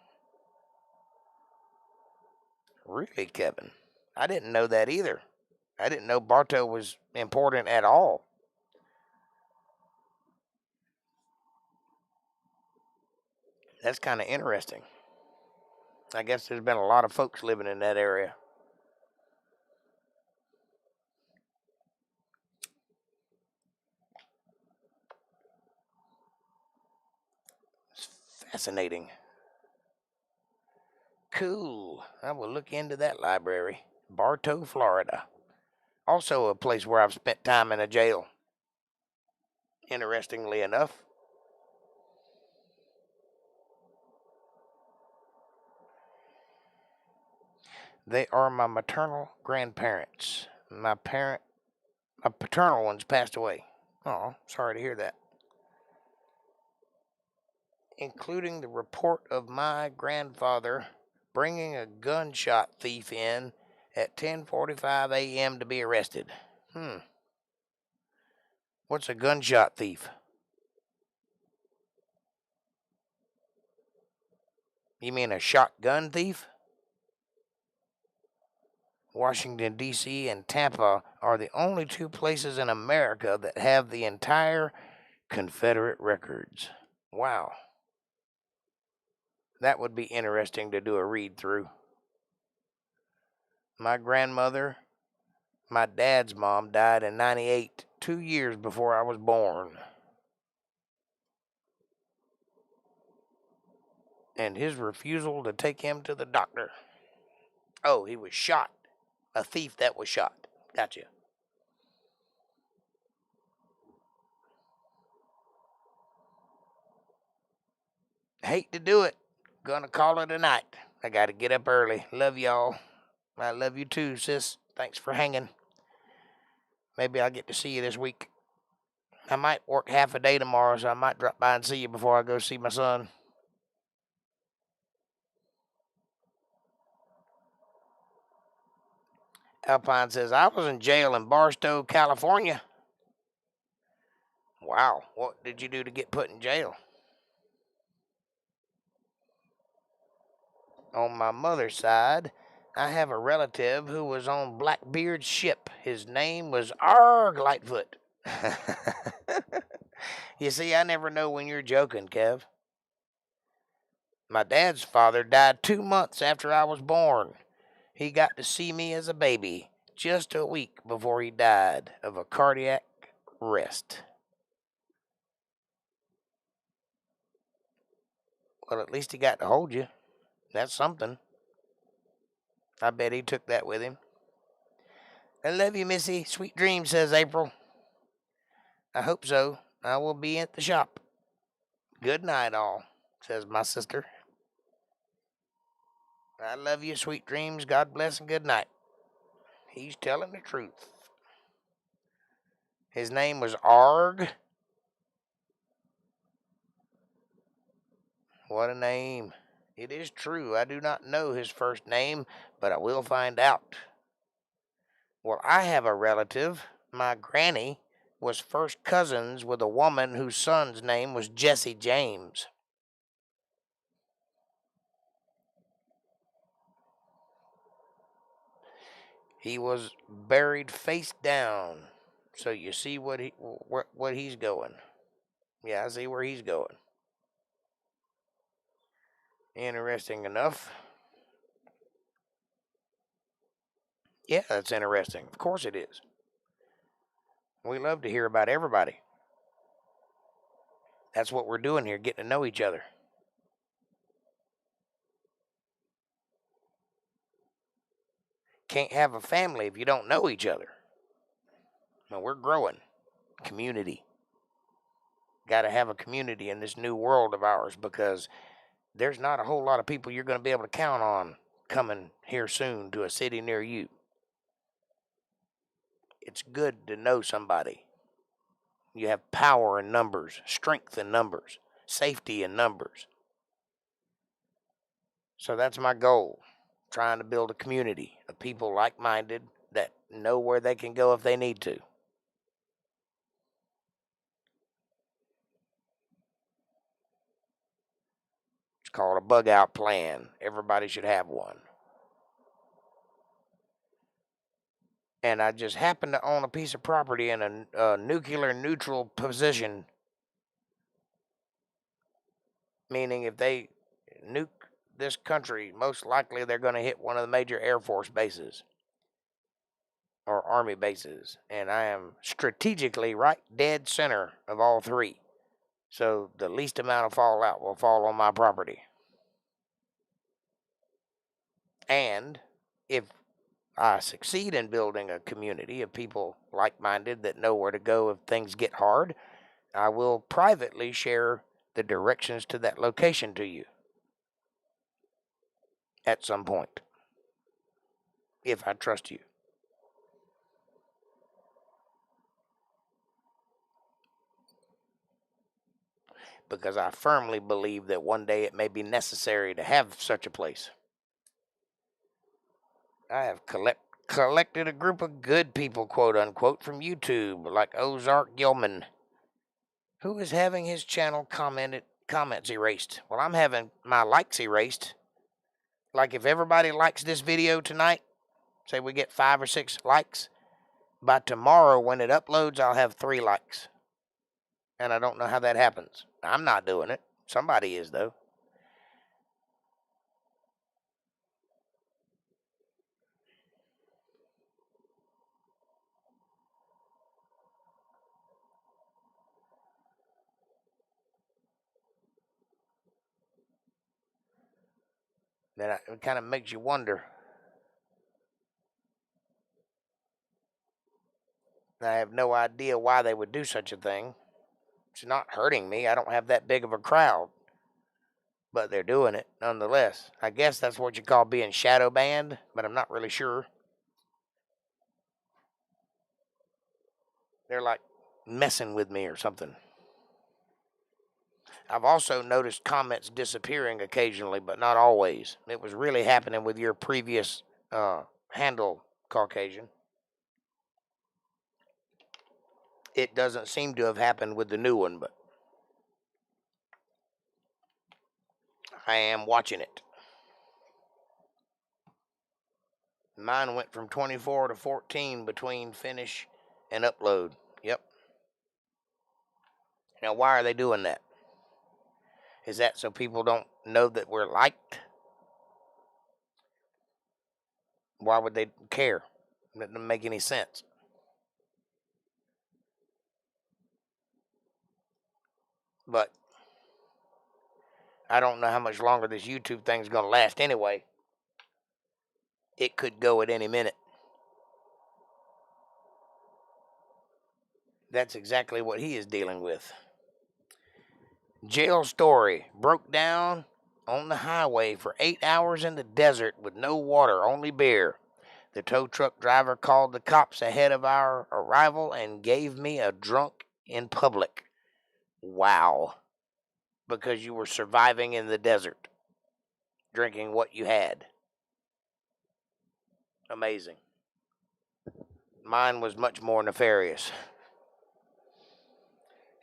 Really, Kevin? I didn't know that either. I didn't know Bartow was important at all. That's kind of interesting. I guess there's been a lot of folks living in that area. It's fascinating. Cool. I will look into that library. Bartow, Florida. Also a place where I've spent time in a jail. Interestingly enough. They are my maternal grandparents. My paternal ones passed away. Oh, sorry to hear that. Including the report of my grandfather bringing a gunshot thief in at 10:45 a.m. to be arrested. What's a gunshot thief? You mean a shotgun thief? Washington, D.C. and Tampa are the only two places in America that have the entire Confederate records. Wow. That would be interesting to do a read through. My grandmother, my dad's mom, died in 98, 2 years before I was born. And his refusal to take him to the doctor. Oh, he was shot. A thief that was shot. Gotcha. Hate to do it. Gonna call it a night. I gotta get up early. Love y'all. I love you too, sis. Thanks for hanging. Maybe I'll get to see you this week. I might work half a day tomorrow, so I might drop by and see you before I go see my son. Alpine says, I was in jail in Barstow, California. Wow, what did you do to get put in jail? On my mother's side, I have a relative who was on Blackbeard's ship. His name was Arg Lightfoot. You see, I never know when you're joking, Kev. My dad's father died 2 months after I was born. He got to see me as a baby just a week before he died of a cardiac arrest. Well, at least he got to hold you. That's something. I bet he took that with him. I love you, Missy. Sweet dreams, says April. I hope so. I will be at the shop. Good night, all, says my sister. I love you, sweet dreams. God bless and good night. He's telling the truth. His name was Arg. What a name. It is true. I do not know his first name, but I will find out. Well, I have a relative. My granny was first cousins with a woman whose son's name was Jesse James. He was buried face down. So you see what he's going. Yeah, I see where he's going. Interesting enough. Yeah, that's interesting. Of course it is. We love to hear about everybody. That's what we're doing here, getting to know each other. Can't have a family if you don't know each other. Now, we're growing. Community. Got to have a community in this new world of ours because there's not a whole lot of people you're going to be able to count on coming here soon to a city near you. It's good to know somebody. You have power in numbers, strength in numbers, safety in numbers. So that's my goal, trying to build a community of people like-minded that know where they can go if they need to. It's called a bug-out plan. Everybody should have one. And I just happen to own a piece of property in a nuclear neutral position, meaning if they nuke this country, most likely they're going to hit one of the major Air Force bases or Army bases. And I am strategically right dead center of all three. So the least amount of fallout will fall on my property. And if I succeed in building a community of people like-minded that know where to go if things get hard, I will privately share the directions to that location to you at some point, if I trust you. Because I firmly believe that one day it may be necessary to have such a place. I have collected a group of good people, quote unquote, from YouTube, like Ozark Gilman, who is having his channel comments erased. Well, I'm having my likes erased. Like if everybody likes this video tonight, say we get 5 or 6 likes, by tomorrow when it uploads, I'll have 3 likes. And I don't know how that happens. I'm not doing it. Somebody is, though. Then it kind of makes you wonder. I have no idea why they would do such a thing. It's not hurting me. I don't have that big of a crowd. But they're doing it nonetheless. I guess that's what you call being shadow banned, but I'm not really sure. They're like messing with me or something. I've also noticed comments disappearing occasionally, but not always. It was really happening with your previous handle, Caucasian. It doesn't seem to have happened with the new one, but I am watching it. Mine went from 24 to 14 between finish and upload. Yep. Now, why are they doing that? Is that so people don't know that we're liked? Why would they care? That doesn't make any sense. But I don't know how much longer this YouTube thing's going to last anyway. It could go at any minute. That's exactly what he is dealing with. Jail story. Broke down on the highway for 8 hours in the desert with no water, only beer. The tow truck driver called the cops ahead of our arrival and gave me a drunk in public. Wow. Because you were surviving in the desert, drinking what you had. Amazing. Mine was much more nefarious.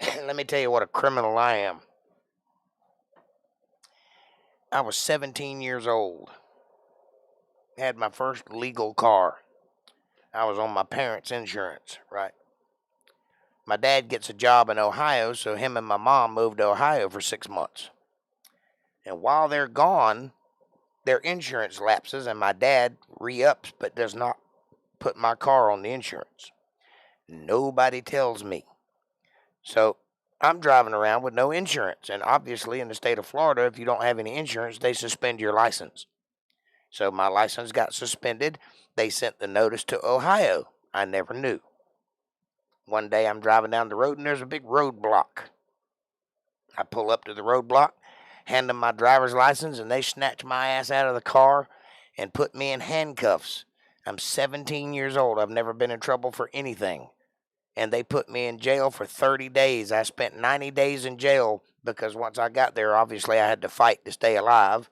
Let me tell you what a criminal I am. I was 17 years old. Had my first legal car. I was on my parents' insurance, right? My dad gets a job in Ohio, so him and my mom moved to Ohio for 6 months. And while they're gone, their insurance lapses, and my dad re-ups but does not put my car on the insurance. Nobody tells me. So I'm driving around with no insurance. And obviously, in the state of Florida, if you don't have any insurance, they suspend your license. So my license got suspended. They sent the notice to Ohio. I never knew. One day I'm driving down the road and there's a big roadblock. I pull up to the roadblock, hand them my driver's license, and they snatch my ass out of the car and put me in handcuffs. I'm 17 years old. I've never been in trouble for anything. And they put me in jail for 30 days. I spent 90 days in jail because once I got there, obviously I had to fight to stay alive.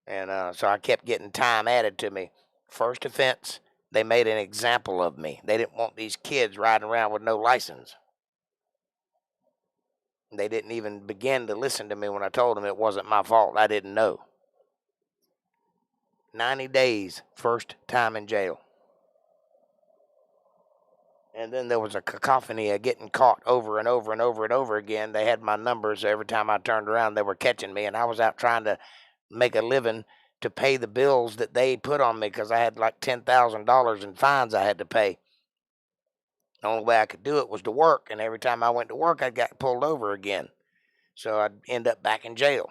And so I kept getting time added to me. First offense, they made an example of me. They didn't want these kids riding around with no license. They didn't even begin to listen to me when I told them it wasn't my fault. I didn't know. 90 days, first time in jail. And then there was a cacophony of getting caught over and over and over and over again. They had my numbers. So every time I turned around, they were catching me. And I was out trying to make a living to pay the bills that they put on me because I had like $10,000 in fines I had to pay. The only way I could do it was to work. And every time I went to work, I got pulled over again. So I'd end up back in jail.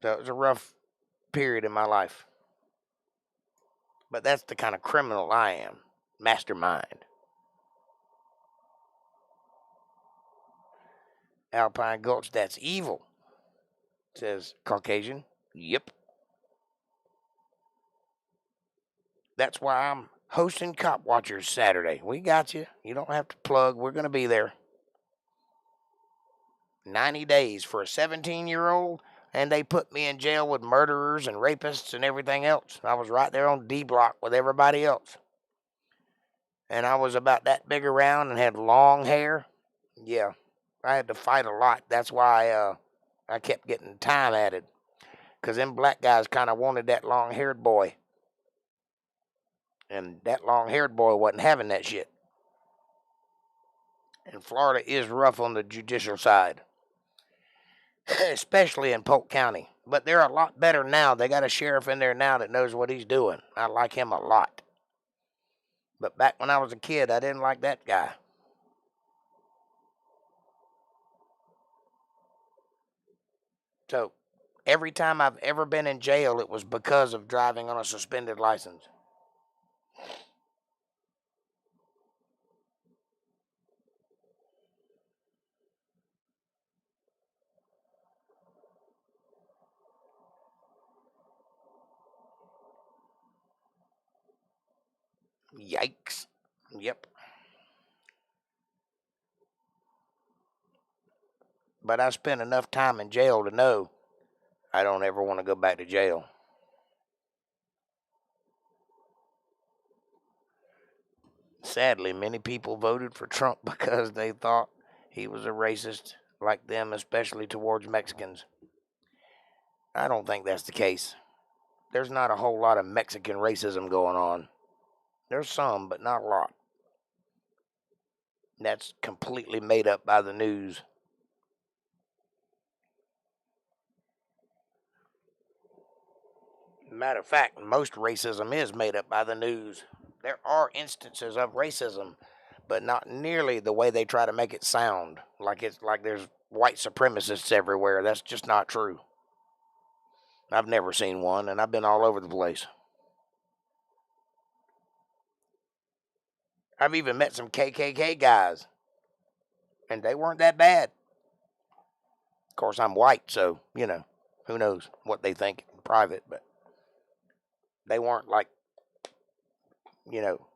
So it was a rough period in my life. But that's the kind of criminal I am. Mastermind. Alpine Gulch, that's evil, says Caucasian. Yep. That's why I'm hosting Cop Watchers Saturday. We got you. You don't have to plug. We're going to be there. 90 days for a 17-year-old, and they put me in jail with murderers and rapists and everything else. I was right there on D block with everybody else. And I was about that big around and had long hair. Yeah, I had to fight a lot. That's why I kept getting time added. Because them black guys kind of wanted that long-haired boy. And that long-haired boy wasn't having that shit. And Florida is rough on the judicial side. Especially in Polk County. But they're a lot better now. They got a sheriff in there now that knows what he's doing. I like him a lot. But back when I was a kid, I didn't like that guy. So every time I've ever been in jail, it was because of driving on a suspended license. Yikes. Yep. But I spent enough time in jail to know I don't ever want to go back to jail. Sadly, many people voted for Trump because they thought he was a racist like them, especially towards Mexicans. I don't think that's the case. There's not a whole lot of Mexican racism going on. There's some, but not a lot. That's completely made up by the news. Matter of fact, most racism is made up by the news. There are instances of racism, but not nearly the way they try to make it sound. Like it's like there's white supremacists everywhere. That's just not true. I've never seen one, and I've been all over the place. I've even met some KKK guys, and they weren't that bad. Of course, I'm white, so, who knows what they think in private, but they weren't like, you know,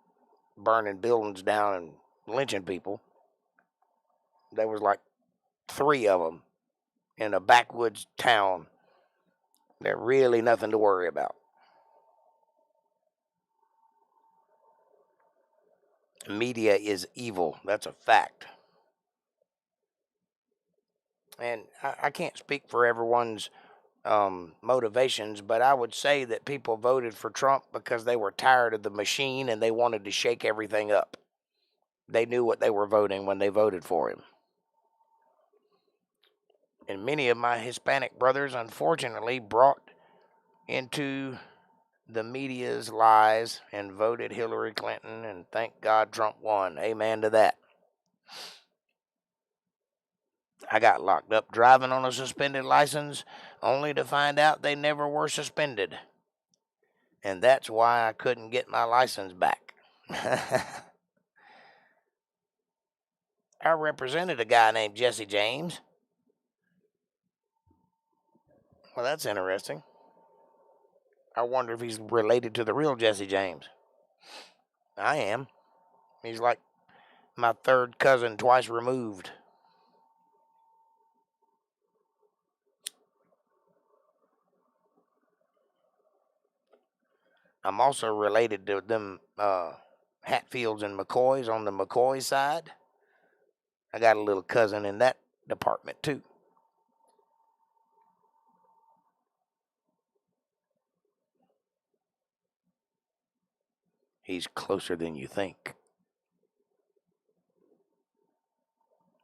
burning buildings down and lynching people. There was like 3 of them in a backwoods town. They're really nothing to worry about. Media is evil. That's a fact. And I can't speak for everyone's motivations, but I would say that people voted for Trump because they were tired of the machine and they wanted to shake everything up. They knew what they were voting when they voted for him. And many of my Hispanic brothers, unfortunately, brought into the media's lies and voted Hillary Clinton, and thank God Trump won. Amen to that. I got locked up driving on a suspended license only to find out they never were suspended. And that's why I couldn't get my license back. I represented a guy named Jesse James. Well, that's interesting. I wonder if he's related to the real Jesse James. I am. He's like my 3rd cousin twice removed. I'm also related to them Hatfields and McCoys on the McCoy side. I got a little cousin in that department too. He's closer than you think.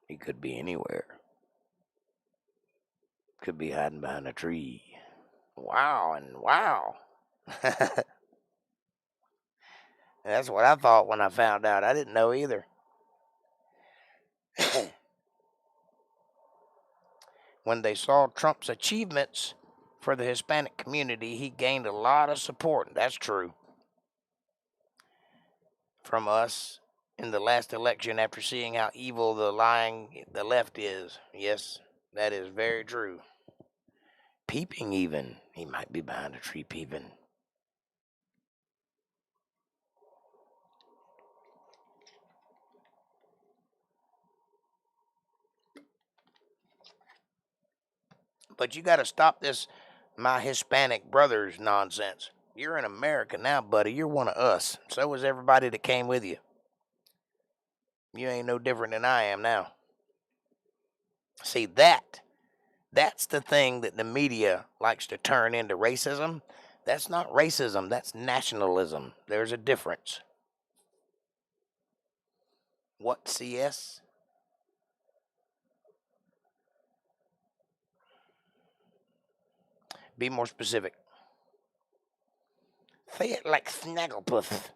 He could be anywhere. Could be hiding behind a tree. Wow and wow. That's what I thought when I found out. I didn't know either. When they saw Trump's achievements for the Hispanic community, he gained a lot of support. That's true. From us in the last election after seeing how evil the left is. Yes, that is very true. Peeping even. He might be behind a tree peeping. But you got to stop this my Hispanic brothers nonsense. You're in America now, buddy. You're one of us. So is everybody that came with you. You ain't no different than I am now. See, that's the thing that the media likes to turn into racism. That's not racism. That's nationalism. There's a difference. What, CS? Be more specific. Say it like Snagglepuss.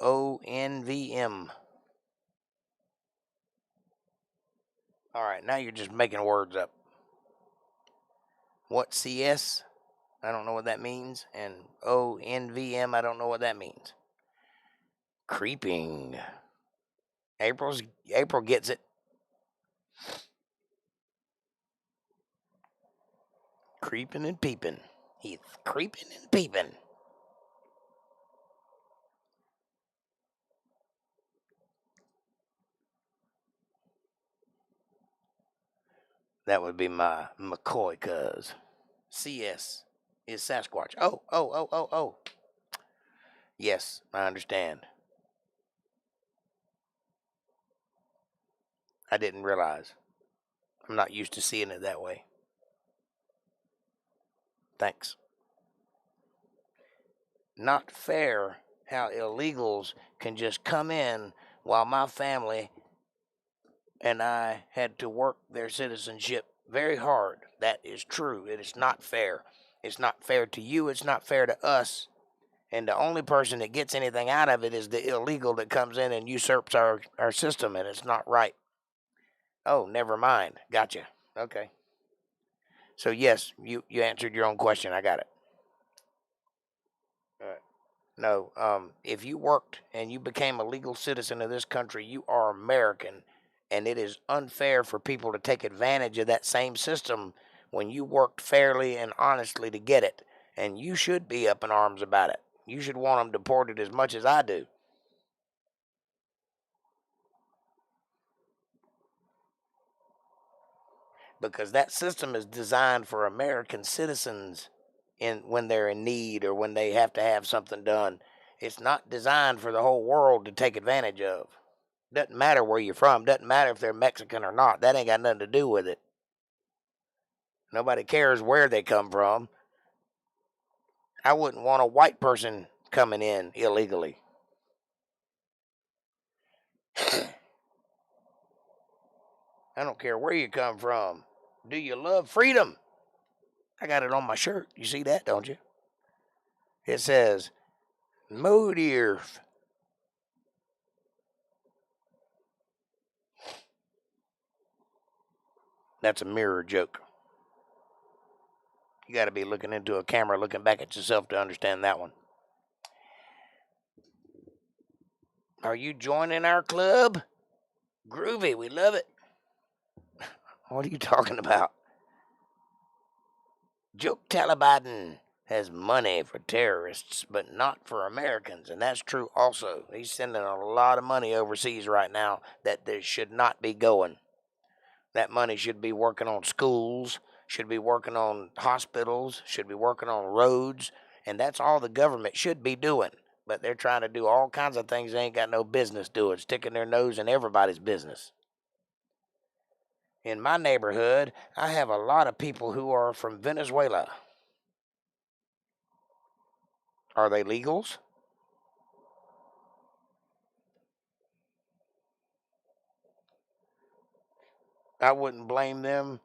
ONVM. All right, now you're just making words up. What, CS? I don't know what that means. And ONVM, I don't know what that means. Creeping. April gets it. Creeping and peeping. He's creeping and peeping. That would be my McCoy cuz. CS is Sasquatch. Oh. Yes, I understand. I didn't realize. I'm not used to seeing it that way. Thanks. Not fair how illegals can just come in while my family and I had to work their citizenship very hard. That is true. It is not fair. It's not fair to you. It's not fair to us. And the only person that gets anything out of it is the illegal that comes in and usurps our system, and it's not right. Oh, never mind. Gotcha. Okay. So, yes, you answered your own question. I got it. No, if you worked and you became a legal citizen of this country, you are American, and it is unfair for people to take advantage of that same system when you worked fairly and honestly to get it. And you should be up in arms about it. You should want them deported as much as I do. Because that system is designed for American citizens in when they're in need or when they have to have something done. It's not designed for the whole world to take advantage of. Doesn't matter where you're from. Doesn't matter if they're Mexican or not. That ain't got nothing to do with it. Nobody cares where they come from. I wouldn't want a white person coming in illegally. I don't care where you come from. Do you love freedom? I got it on my shirt. You see that, don't you? It says, Moody Earth. That's a mirror joke. You got to be looking into a camera, looking back at yourself to understand that one. Are you joining our club? Groovy, we love it. What are you talking about? Joke Taliban has money for terrorists, but not for Americans, and that's true also. He's sending a lot of money overseas right now that there should not be going. That money should be working on schools, should be working on hospitals, should be working on roads, and that's all the government should be doing. But they're trying to do all kinds of things they ain't got no business doing, sticking their nose in everybody's business. In my neighborhood, I have a lot of people who are from Venezuela. Are they legals? I wouldn't blame them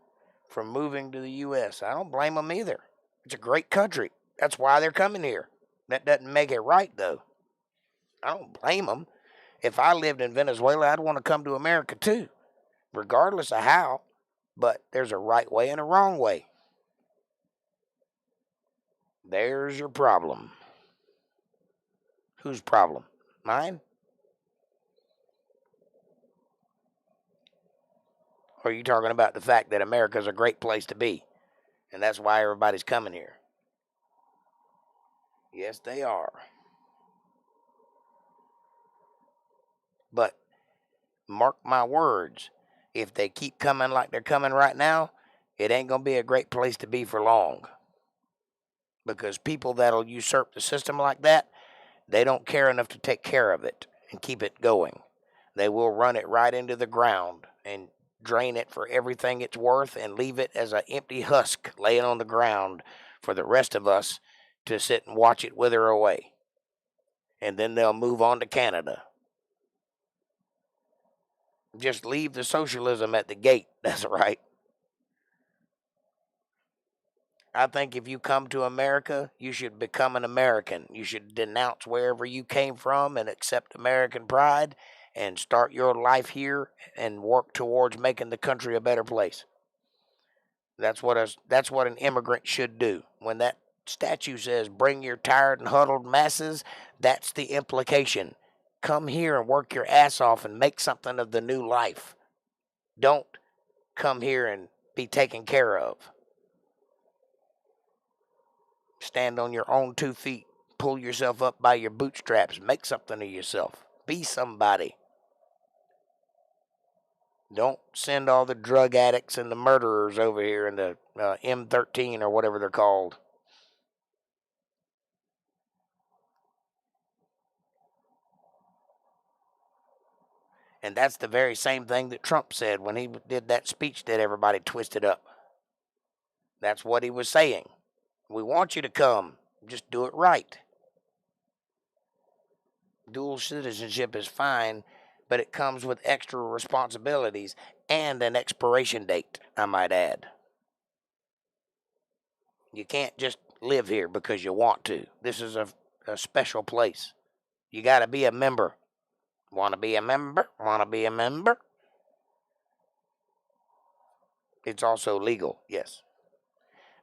for moving to the U.S. I don't blame them either. It's a great country. That's why they're coming here. That doesn't make it right, though. I don't blame them. If I lived in Venezuela, I'd want to come to America too, regardless of how. But there's a right way and a wrong way. There's your problem. Whose problem? Mine? Or are you talking about the fact that America's a great place to be, and that's why everybody's coming here? Yes, they are. But mark my words, if they keep coming like they're coming right now, it ain't going to be a great place to be for long. Because people that'll usurp the system like that, they don't care enough to take care of it and keep it going. They will run it right into the ground and drain it for everything it's worth and leave it as an empty husk laying on the ground for the rest of us to sit and watch it wither away. And then they'll move on to Canada. Just leave the socialism at the gate. That's right. I think if you come to America, you should become an American. You should denounce wherever you came from and accept American pride and start your life here and work towards making the country a better place. That's what an immigrant should do. When that statue says bring your tired and huddled masses, that's the implication. Come here and work your ass off and make something of the new life. Don't come here and be taken care of. Stand on your own 2 feet. Pull yourself up by your bootstraps. Make something of yourself. Be somebody. Don't send all the drug addicts and the murderers over here in the M13 or whatever they're called. And that's the very same thing that Trump said when he did that speech that everybody twisted up. That's what he was saying. We want you to come. Just do it right. Dual citizenship is fine, but it comes with extra responsibilities and an expiration date, I might add. You can't just live here because you want to. This is a special place. You got to be a member. Want to be a member? Want to be a member? It's also legal, yes.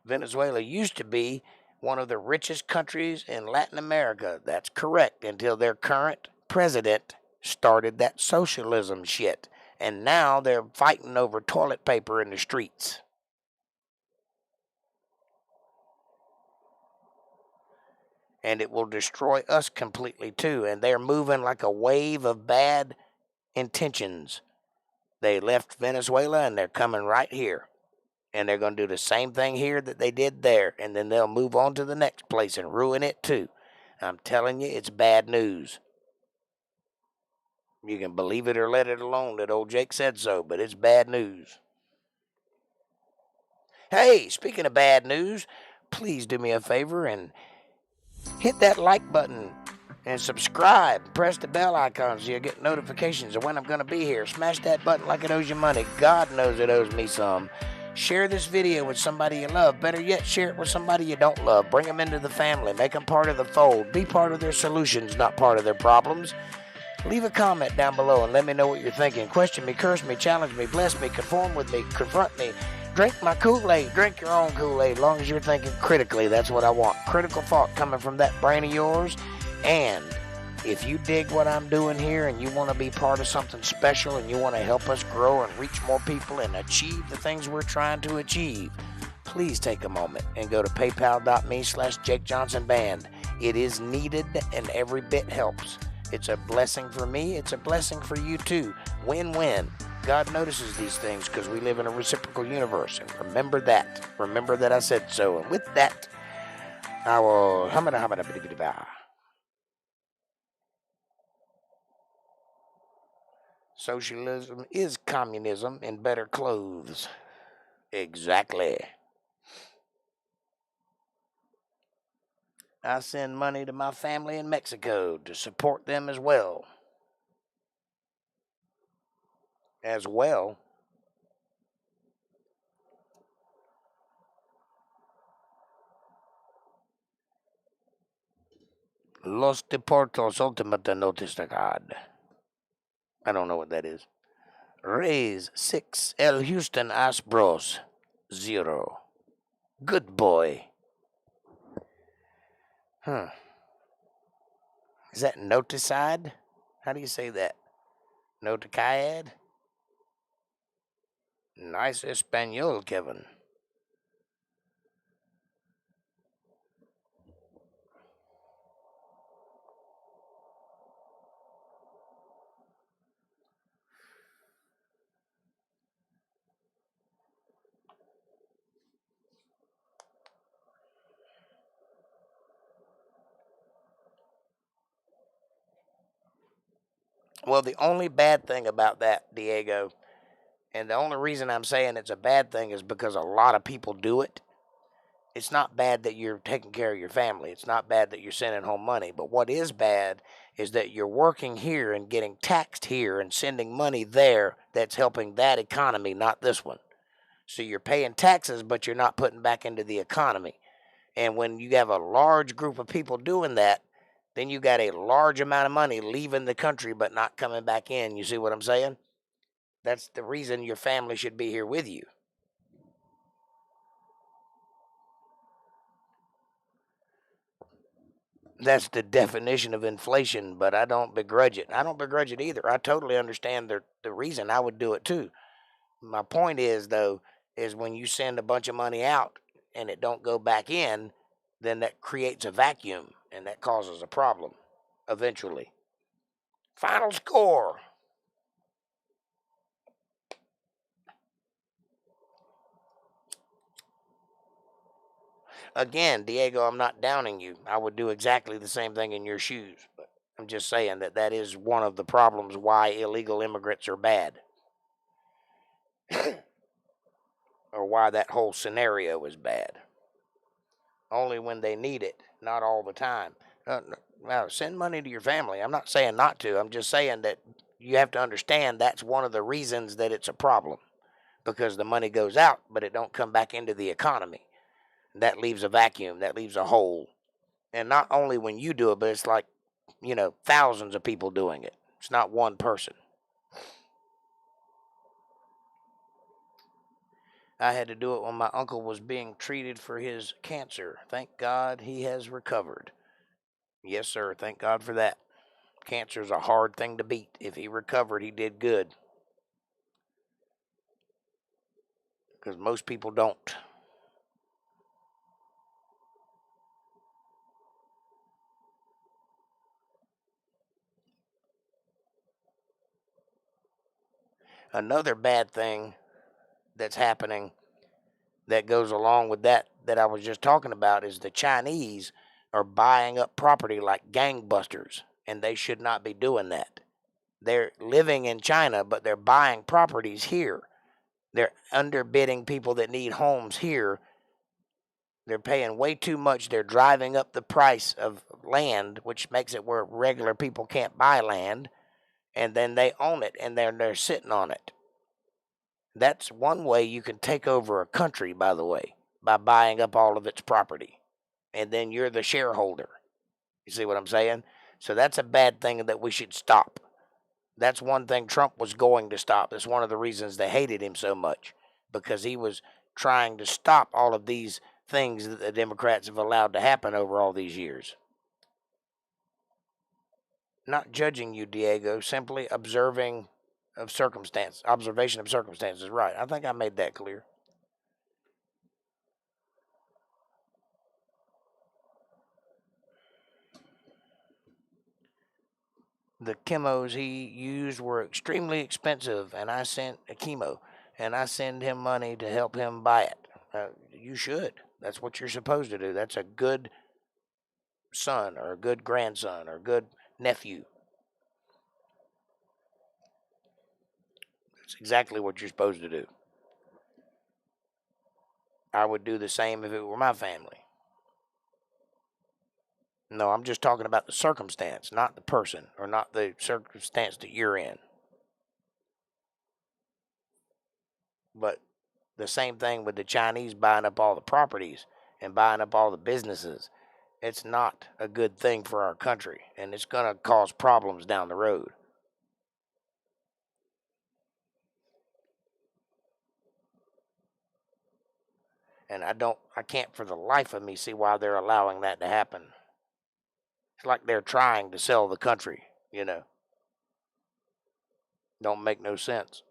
Venezuela used to be one of the richest countries in Latin America. That's correct, until their current president started that socialism shit. And now they're fighting over toilet paper in the streets. And it will destroy us completely too. And they're moving like a wave of bad intentions. They left Venezuela and they're coming right here. And they're going to do the same thing here that they did there. And then they'll move on to the next place and ruin it too. I'm telling you, it's bad news. You can believe it or let it alone that old Jake said so, but it's bad news. Hey, speaking of bad news, please do me a favor and hit that like button and subscribe. Press the bell icon so you'll get notifications of when I'm going to be here. Smash that button like it owes you money. God knows it owes me some. Share this video with somebody you love. Better yet, share it with somebody you don't love. Bring them into the family. Make them part of the fold. Be part of their solutions, not part of their problems. Leave a comment down below and let me know what you're thinking. Question me, curse me, challenge me, bless me, conform with me, confront me. Drink my Kool-Aid. Drink your own Kool-Aid as long as you're thinking critically. That's what I want. Critical thought coming from that brain of yours. And if you dig what I'm doing here and you want to be part of something special and you want to help us grow and reach more people and achieve the things we're trying to achieve, please take a moment and go to paypal.me/JakeJohnsonBand. It is needed and every bit helps. It's a blessing for me. It's a blessing for you too. Win-win. God notices these things because we live in a reciprocal universe. And remember that. Remember that I said so. And with that, I will... Socialism is communism in better clothes. Exactly. I send money to my family in Mexico to support them as well. Los Deportos Ultimate Noticidad. I don't know what that is. Rays 6, El Houston Astros 0. Good boy. Huh. Is that noticide? How do you say that? Noticide? Nice Espanol, Kevin. Well, the only bad thing about that, Diego, and the only reason I'm saying it's a bad thing is because a lot of people do it. It's not bad that you're taking care of your family. It's not bad that you're sending home money. But what is bad is that you're working here and getting taxed here and sending money there that's helping that economy, not this one. So you're paying taxes, but you're not putting back into the economy. And when you have a large group of people doing that, then you got a large amount of money leaving the country but not coming back in. You see what I'm saying? That's the reason your family should be here with you. That's the definition of inflation, but I don't begrudge it. I don't begrudge it either. I totally understand the reason. I would do it too. My point is, though, is when you send a bunch of money out and it don't go back in, then that creates a vacuum, and that causes a problem eventually. Final score. Again, Diego, I'm not downing you. I would do exactly the same thing in your shoes. But I'm just saying that is one of the problems why illegal immigrants are bad. Or why that whole scenario is bad. Only when they need it, not all the time. Well, send money to your family. I'm not saying not to. I'm just saying that you have to understand that's one of the reasons that it's a problem. Because the money goes out, but it don't come back into the economy. That leaves a vacuum. That leaves a hole. And not only when you do it, but it's like, thousands of people doing it. It's not one person. I had to do it when my uncle was being treated for his cancer. Thank God he has recovered. Yes, sir. Thank God for that. Cancer's a hard thing to beat. If he recovered, he did good. Because most people don't. Another bad thing that's happening that goes along with that I was just talking about is the Chinese are buying up property like gangbusters, and they should not be doing that. They're living in China, but they're buying properties here. They're underbidding people that need homes here. They're paying way too much. They're driving up the price of land, which makes it where regular people can't buy land, and then they own it, and they're sitting on it. That's one way you can take over a country, by the way, by buying up all of its property. And then you're the shareholder. You see what I'm saying? So that's a bad thing that we should stop. That's one thing Trump was going to stop. That's one of the reasons they hated him so much, because he was trying to stop all of these things that the Democrats have allowed to happen over all these years. Not judging you, Diego, simply observing of circumstance. Observation of circumstances, right. I think I made that clear. The chemos he used were extremely expensive, and I sent a chemo, and I send him money to help him buy it. You should. That's what you're supposed to do. That's a good son or a good grandson or a good nephew. That's exactly what you're supposed to do. I would do the same if it were my family. No, I'm just talking about the circumstance, not the person or not the circumstance that you're in. But the same thing with the Chinese buying up all the properties and buying up all the businesses. It's not a good thing for our country, and it's going to cause problems down the road. And I can't for the life of me see why they're allowing that to happen. It's like they're trying to sell the country, Don't make no sense.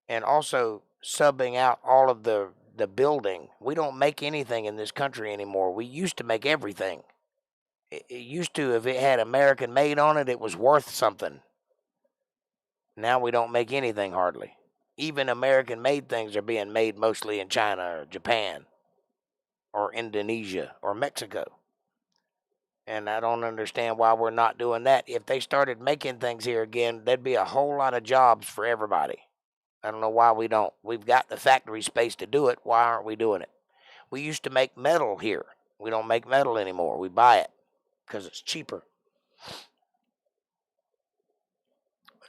And also subbing out all of the building. We don't make anything in this country anymore. We used to make everything. It used to, if it had American made on it, it was worth something. Now we don't make anything hardly. Even American made things are being made mostly in China or Japan or Indonesia or Mexico. And I don't understand why we're not doing that. If they started making things here again, there'd be a whole lot of jobs for everybody. I don't know why we don't. We've got the factory space to do it. Why aren't we doing it? We used to make metal here. We don't make metal anymore. We buy it because it's cheaper.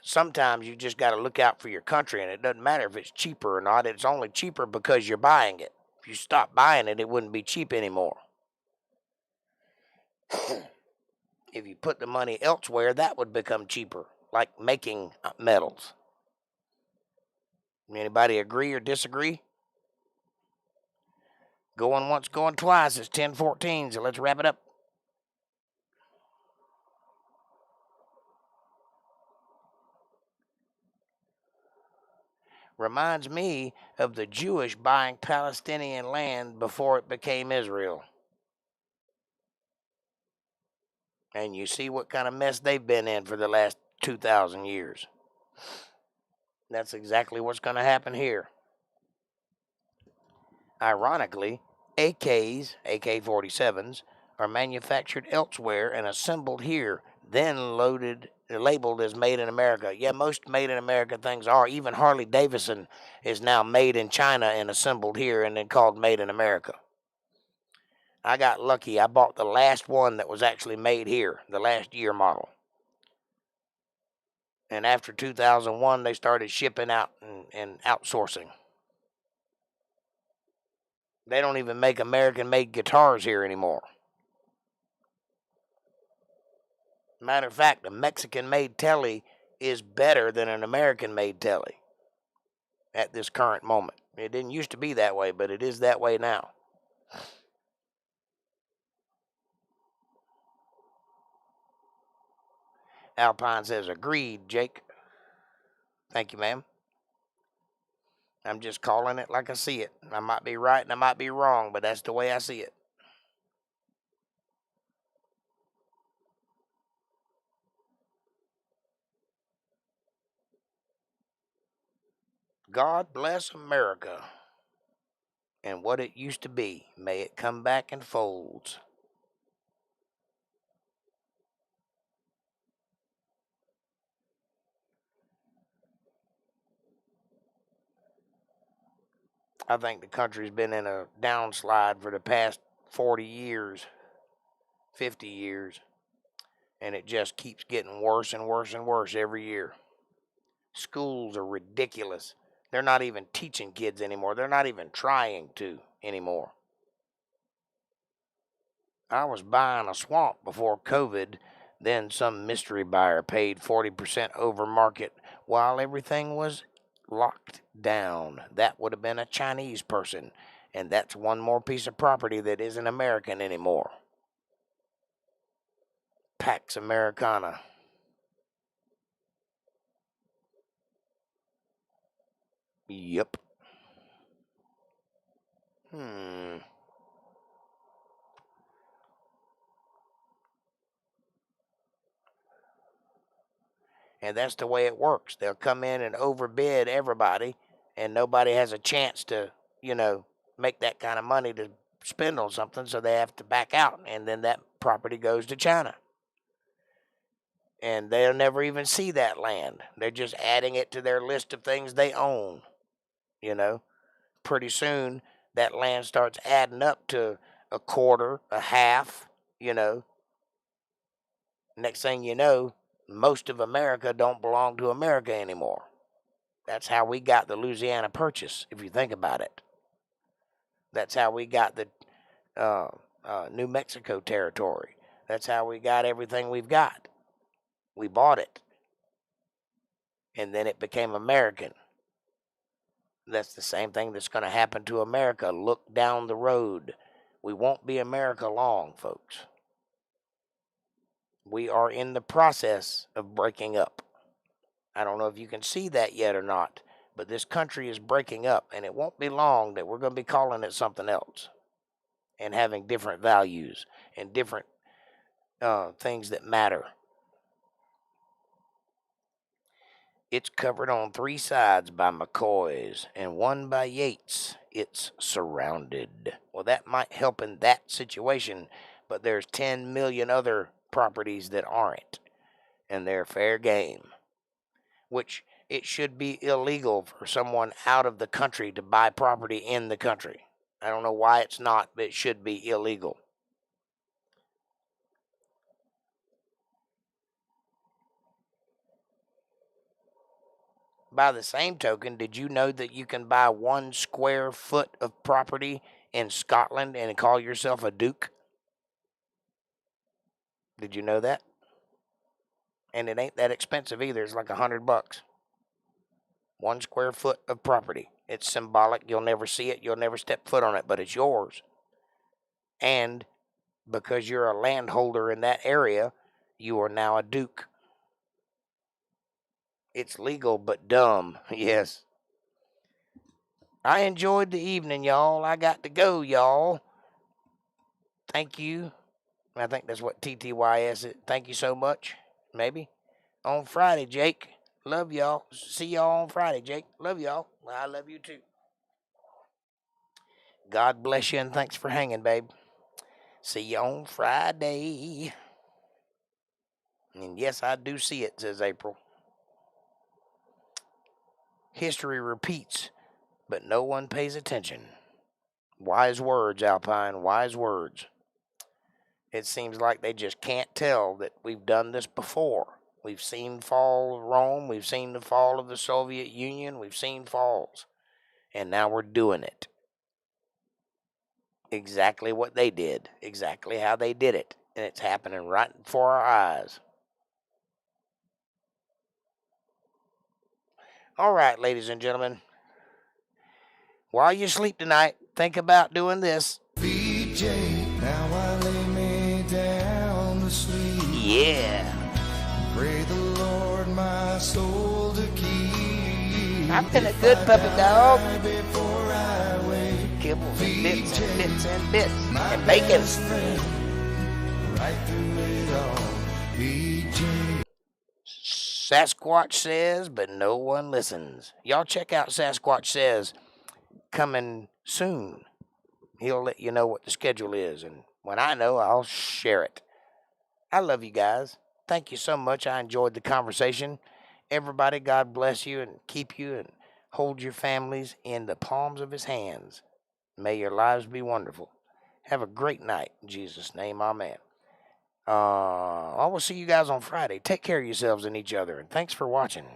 Sometimes you just got to look out for your country, and it doesn't matter if it's cheaper or not. It's only cheaper because you're buying it. If you stop buying it, it wouldn't be cheap anymore. If you put the money elsewhere, that would become cheaper, like making metals. Anybody agree or disagree? Going once, going twice. It's 10:14, so let's wrap it up. Reminds me of the Jewish buying Palestinian land before it became Israel. And you see what kind of mess they've been in for the last 2,000 years. That's exactly what's going to happen here. Ironically, AKs, AK-47s, are manufactured elsewhere and assembled here, then labeled as made in America. Yeah, most made in America things are. Even Harley Davidson is now made in China and assembled here and then called made in America. I got lucky. I bought the last one that was actually made here, the last year model. And after 2001, they started shipping out and outsourcing. They don't even make American-made guitars here anymore. Matter of fact, a Mexican-made telly is better than an American-made telly at this current moment. It didn't used to be that way, but it is that way now. Alpine says, agreed, Jake. Thank you, ma'am. I'm just calling it like I see it. I might be right and I might be wrong, but that's the way I see it. God bless America and what it used to be. May it come back in folds. I think the country's been in a downslide for the past 40 years, 50 years, and it just keeps getting worse and worse and worse every year. Schools are ridiculous. They're not even teaching kids anymore. They're not even trying to anymore. I was buying a swamp before COVID. Then some mystery buyer paid 40% over market while everything was locked down. That would have been a Chinese person. And that's one more piece of property that isn't American anymore. Pax Americana. Yep. And that's the way it works. They'll come in and overbid everybody, and nobody has a chance to, make that kind of money to spend on something, so they have to back out, and then that property goes to China. And they'll never even see that land. They're just adding it to their list of things they own. Pretty soon that land starts adding up to a quarter, a half, Next thing you know, most of America don't belong to America anymore. That's how we got the Louisiana Purchase, if you think about it. That's how we got the New Mexico territory. That's how we got everything we've got. We bought it. And then it became American. That's the same thing that's going to happen to America. Look down the road. We won't be America long, folks. We are in the process of breaking up. I don't know if you can see that yet or not, but this country is breaking up, and it won't be long that we're going to be calling it something else and having different values and different things that matter. It's covered on 3 sides by McCoys and 1 by Yates. It's surrounded. Well, that might help in that situation, but there's 10 million other properties that aren't, and they're fair game, which it should be illegal for someone out of the country to buy property in the country. I don't know why it's not, but it should be illegal. By the same token, did you know that you can buy 1 square foot of property in Scotland and call yourself a duke? Did you know that? And it ain't that expensive either. It's like $100. 1 square foot of property. It's symbolic. You'll never see it. You'll never step foot on it, but it's yours. And because you're a landholder in that area, you are now a duke. It's legal but dumb. Yes. I enjoyed the evening, y'all. I got to go, y'all. Thank you. I think that's what TTYS is. Thank you so much. Maybe. On Friday, Jake. Love y'all. See y'all on Friday, Jake. Love y'all. I love you too. God bless you and thanks for hanging, babe. See you on Friday. And yes, I do see it, says April. History repeats, but no one pays attention. Wise words, Alpine, wise words. It seems like they just can't tell that we've done this before. We've seen the fall of Rome. We've seen the fall of the Soviet Union. We've seen falls. And now we're doing it. Exactly what they did. Exactly how they did it. And it's happening right before our eyes. All right, ladies and gentlemen. While you sleep tonight, think about doing this. BJ, now I lay me down to sleep. Yeah. Pray the Lord my soul to keep. I've been a good puppy dog. Before I wake, Kibbles and bits and bits and bits and bacon. Right through it all, BJ. Sasquatch Says, but no one listens. Y'all check out Sasquatch Says coming soon. He'll let you know what the schedule is, and when I know, I'll share it. I love you guys. Thank you so much. I enjoyed the conversation. Everybody, God bless you and keep you and hold your families in the palms of his hands. May your lives be wonderful. Have a great night. In Jesus' name, amen. I will see you guys on Friday. Take care of yourselves and each other, and thanks for watching.